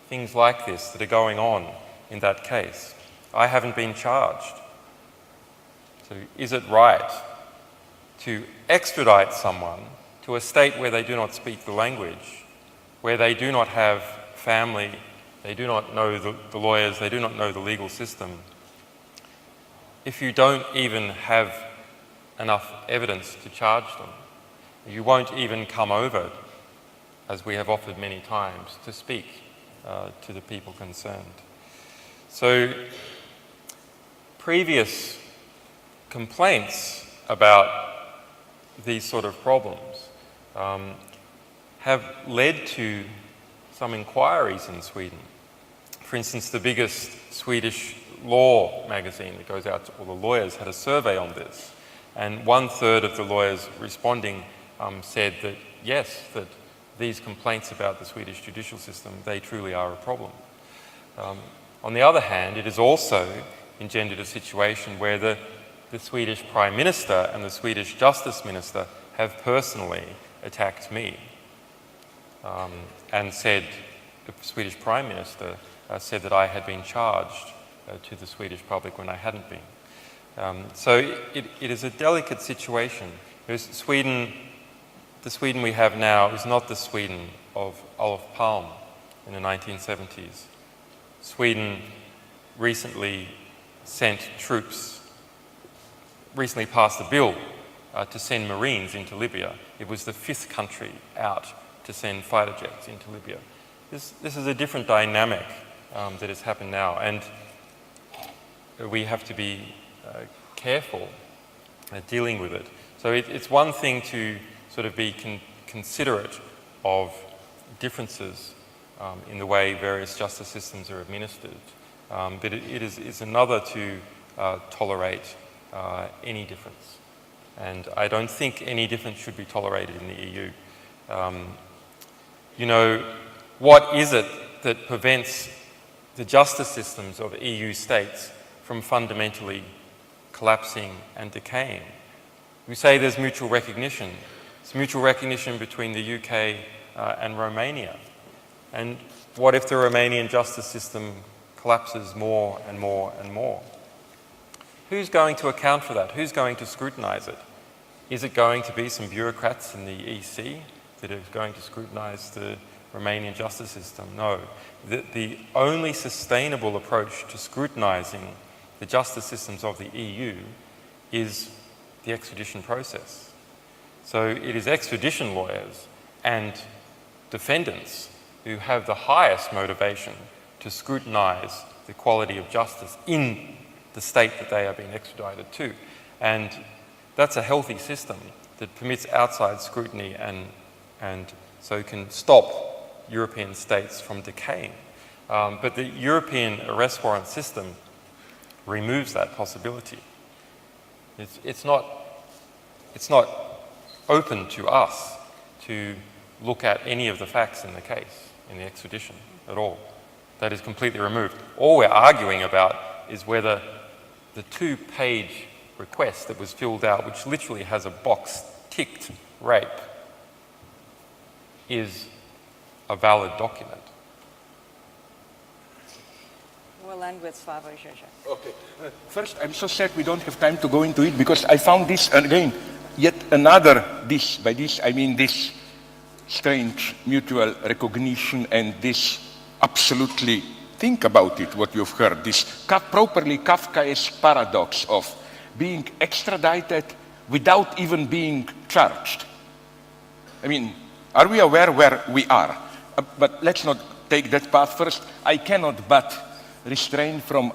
things like this that are going on in that case. I haven't been charged. So is it right to extradite someone to a state where they do not speak the language, where they do not have family, they do not know the lawyers, they do not know the legal system, if you don't even have enough evidence to charge them? You won't even come over, as we have offered many times, to speak to the people concerned. So previous complaints about these sort of problems have led to some inquiries in Sweden. For instance, the biggest Swedish law magazine that goes out to all the lawyers had a survey on this, and 1/3 of the lawyers responding said that yes, that these complaints about the Swedish judicial system, they truly are a problem. On the other hand, it has also engendered a situation where the Swedish Prime Minister and the Swedish Justice Minister have personally attacked me and said, the Swedish Prime Minister said that I had been charged to the Swedish public when I hadn't been. So it is a delicate situation. Because the Sweden we have now is not the Sweden of Olof Palme in the 1970s. Sweden recently passed a bill to send Marines into Libya. It was the 5th country out to send fighter jets into Libya. This is a different dynamic that has happened now, and we have to be careful at dealing with it. So it's one thing to sort of be considerate of differences in the way various justice systems are administered. But it is another to tolerate any difference. And I don't think any difference should be tolerated in the EU. You know, what is it that prevents the justice systems of EU states from fundamentally collapsing and decaying? We say there's mutual recognition. It's mutual recognition between the UK and Romania. And what if the Romanian justice system collapses more and more and more? Who's going to account for that? Who's going to scrutinise it? Is it going to be some bureaucrats in the EC that are going to scrutinise the Romanian justice system? No. The only sustainable approach to scrutinising the justice systems of the EU is the extradition process. So it is extradition lawyers and defendants who have the highest motivation to scrutinise the quality of justice in the state that they are being extradited to. And that's a healthy system that permits outside scrutiny and so can stop European states from decaying. But the European arrest warrant system removes that possibility. It's not open to us to look at any of the facts in the case, in the extradition at all. That is completely removed. All we're arguing about is whether the 2-page request that was filled out, which literally has a box ticked rape, is a valid document. We'll end with Slavoj Zizek. Okay. First, I'm so sad we don't have time to go into it because I found this, again, yet another, by this I mean this strange mutual recognition and this absolutely, think about it, what you've heard, this properly Kafkaesque paradox of being extradited without even being charged. I mean, are we aware where we are? But let's not take that path first. I cannot but restrain from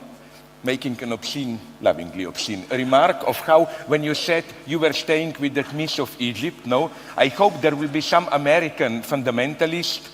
making an obscene, lovingly obscene, remark of how when you said you were staying with that Miss of Egypt, no, I hope there will be some American fundamentalist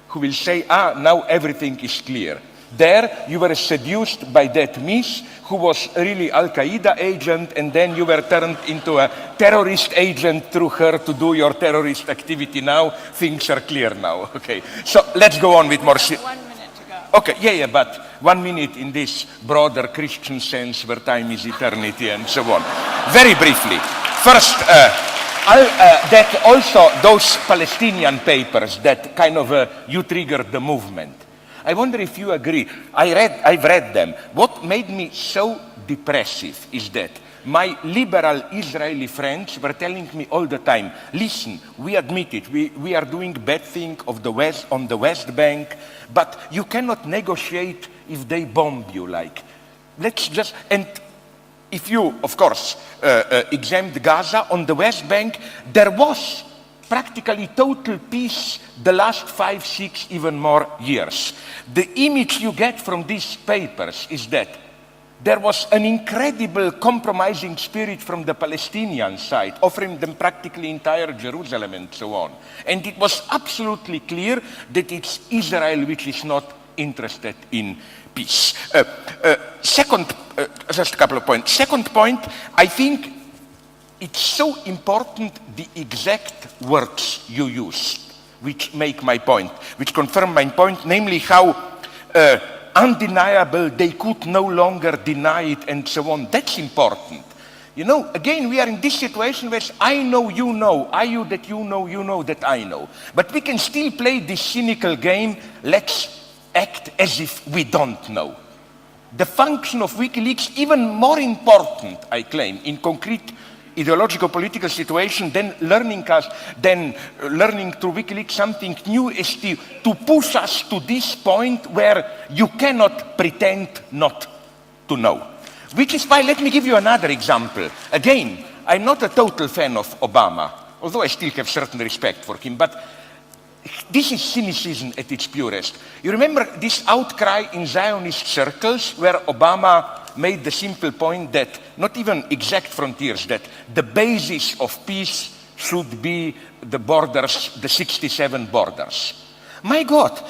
who will say, now everything is clear. There you were seduced by that Miss who was really Al-Qaeda agent and then you were turned into a terrorist agent through her to do your terrorist activity. Now things are clear now. Okay, so let's go on with more. 1 minute to go. Okay, yeah, but 1 minute in this broader Christian sense where time is eternity and so on. Very briefly, first, that also those Palestinian papers that kind of you triggered the movement. I wonder if you agree. I've read them. What made me so depressive is that my liberal Israeli friends were telling me all the time, listen, we admit it, we are doing bad thing on the West Bank, but you cannot negotiate if they bomb you, like. Let's just, and if you, of course, examined Gaza, on the West Bank, there was practically total peace the last 5, 6, even more years. The image you get from these papers is that there was an incredible compromising spirit from the Palestinian side, offering them practically entire Jerusalem and so on. And it was absolutely clear that it's Israel which is not interested in peace. Second, just a couple of points. Second point, I think it's so important the exact words you use, which make my point, which confirm my point, namely how undeniable they could no longer deny it and so on. That's important. You know, again, we are in this situation where I know, you know, you know that I know. But we can still play this cynical game, let's act as if we don't know. The function of WikiLeaks, even more important, I claim, in concrete ideological political situation than learning through WikiLeaks something new is to push us to this point where you cannot pretend not to know. Which is why, let me give you another example. Again, I'm not a total fan of Obama, although I still have certain respect for him, but this is cynicism at its purest. You remember this outcry in Zionist circles where Obama made the simple point that, not even exact frontiers, that the basis of peace should be the borders, the 67 borders. my God,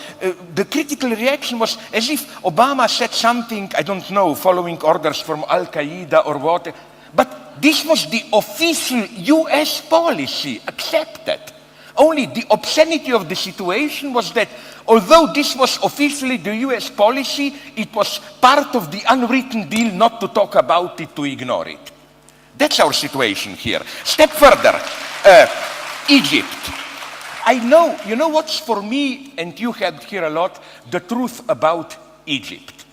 the critical reaction was as if Obama said something, I don't know, following orders from Al-Qaeda or what. But this was the official US policy, accepted. Only the obscenity of the situation was that although this was officially the US policy, it was part of the unwritten deal not to talk about it, to ignore it. That's our situation here. Step further, Egypt. I know, you know what's for me, and you had here a lot, the truth about Egypt.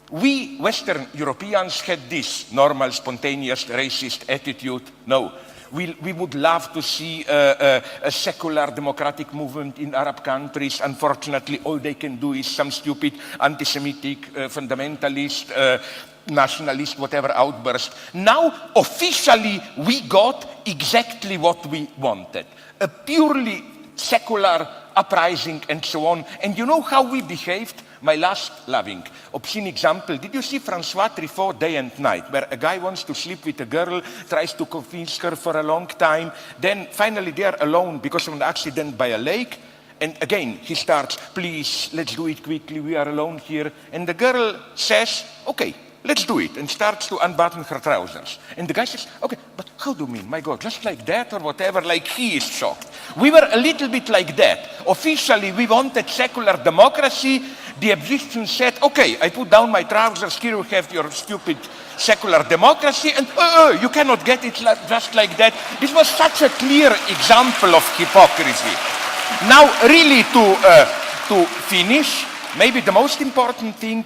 We Western Europeans had this normal, spontaneous, racist attitude. No, we would love to see a secular democratic movement in Arab countries. Unfortunately, all they can do is some stupid anti-Semitic, fundamentalist, nationalist, whatever outburst. Now, officially, we got exactly what we wanted. A purely secular uprising and so on. And you know how we behaved? My last loving, obscene example. Did you see Francois Truffaut, Day and Night, where a guy wants to sleep with a girl, tries to convince her for a long time, then finally they are alone because of an accident by a lake, and again he starts, please, let's do it quickly, we are alone here. And the girl says, okay, let's do it, and starts to unbutton her trousers. And the guy says, okay, but how do you mean? My God, just like that or whatever? Like he is shocked. We were a little bit like that. Officially, we wanted secular democracy. The Egyptians said, okay, I put down my trousers, here you have your stupid secular democracy, and you cannot get it just like that. This was such a clear example of hypocrisy. Now, really to finish, maybe the most important thing,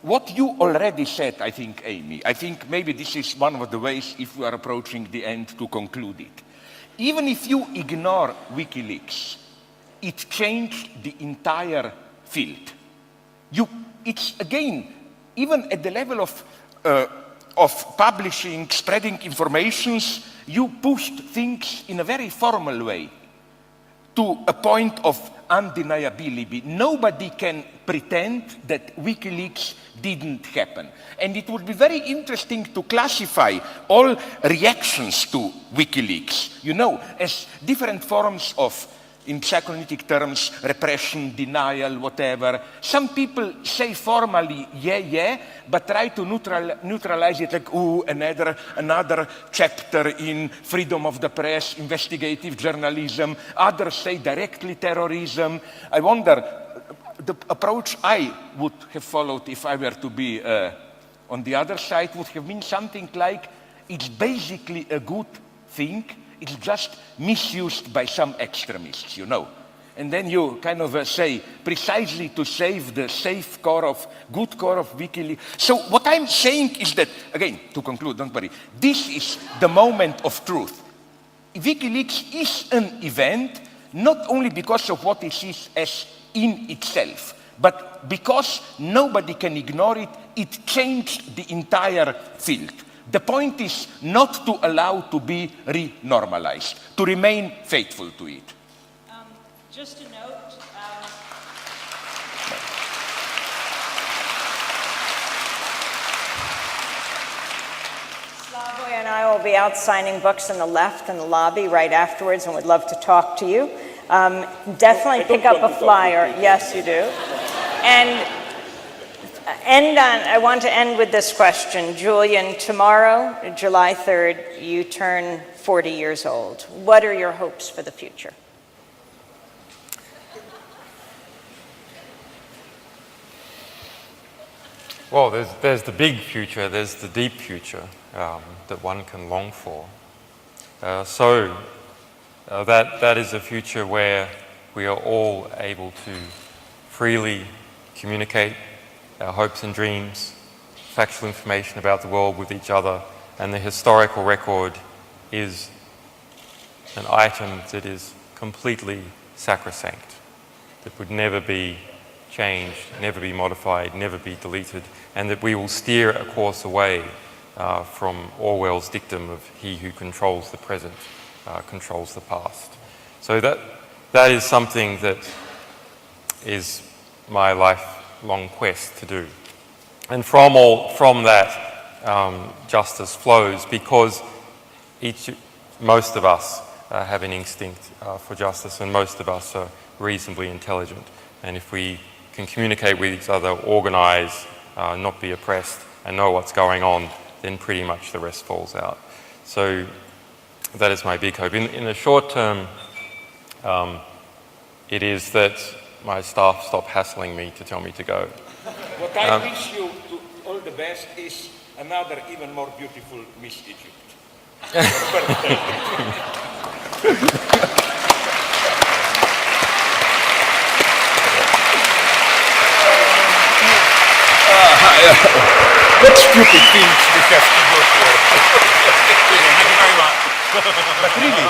what you already said, I think, Amy, I think maybe this is one of the ways, if we are approaching the end, to conclude it. Even if you ignore WikiLeaks, it changed the entire field. It's again, even at the level of publishing, spreading informations, you pushed things in a very formal way to a point of undeniability. Nobody can pretend that WikiLeaks didn't happen. And it would be very interesting to classify all reactions to WikiLeaks, you know, as different forms of, in psychoanalytic terms, repression, denial, whatever. Some people say formally, yeah, but try to neutralize it like, ooh, another chapter in freedom of the press, investigative journalism. Others say directly terrorism. I wonder, the approach I would have followed if I were to be on the other side would have been something like, it's basically a good thing, it's just misused by some extremists, you know. And then you kind of say, precisely to save the safe core of, good core of WikiLeaks. So what I'm saying is that, again, to conclude, don't worry, this is the moment of truth. WikiLeaks is an event, not only because of what it is as in itself, but because nobody can ignore it, it changed the entire field. The point is not to allow to be re-normalized, to remain faithful to it. Just a note. Slavoj and I will be out signing books on the left in the lobby right afterwards and would love to talk to you. Definitely pick up a flyer. Yes, you do. And I want to end with this question. Julian, tomorrow, July 3rd, you turn 40 years old. What are your hopes for the future? Well, there's the big future, there's the deep future that one can long for. That is a future where we are all able to freely communicate our hopes and dreams, factual information about the world with each other, and the historical record is an item that is completely sacrosanct, that would never be changed, never be modified, never be deleted, and that we will steer a course away from Orwell's dictum of he who controls the present controls the past. So that is something that is my lifelong quest to do. And from that, justice flows, because most of us have an instinct for justice, and most of us are reasonably intelligent. And if we can communicate with each other, organise, not be oppressed, and know what's going on, then pretty much the rest falls out. So that is my big hope. In the short term, it is that my staff stop hassling me to tell me to go. What I wish you to all the best is another even more beautiful Miss Egypt. What stupid things we have to go for. Thank you very much. But really,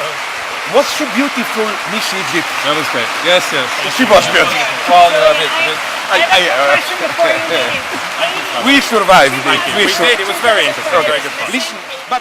what's so beautiful, Miss Egypt? That was great. Yes, yes. She was beautiful. Well, no, I have a question before you leave. We survived it. We did. It was very interesting. Very good fun. Listen, but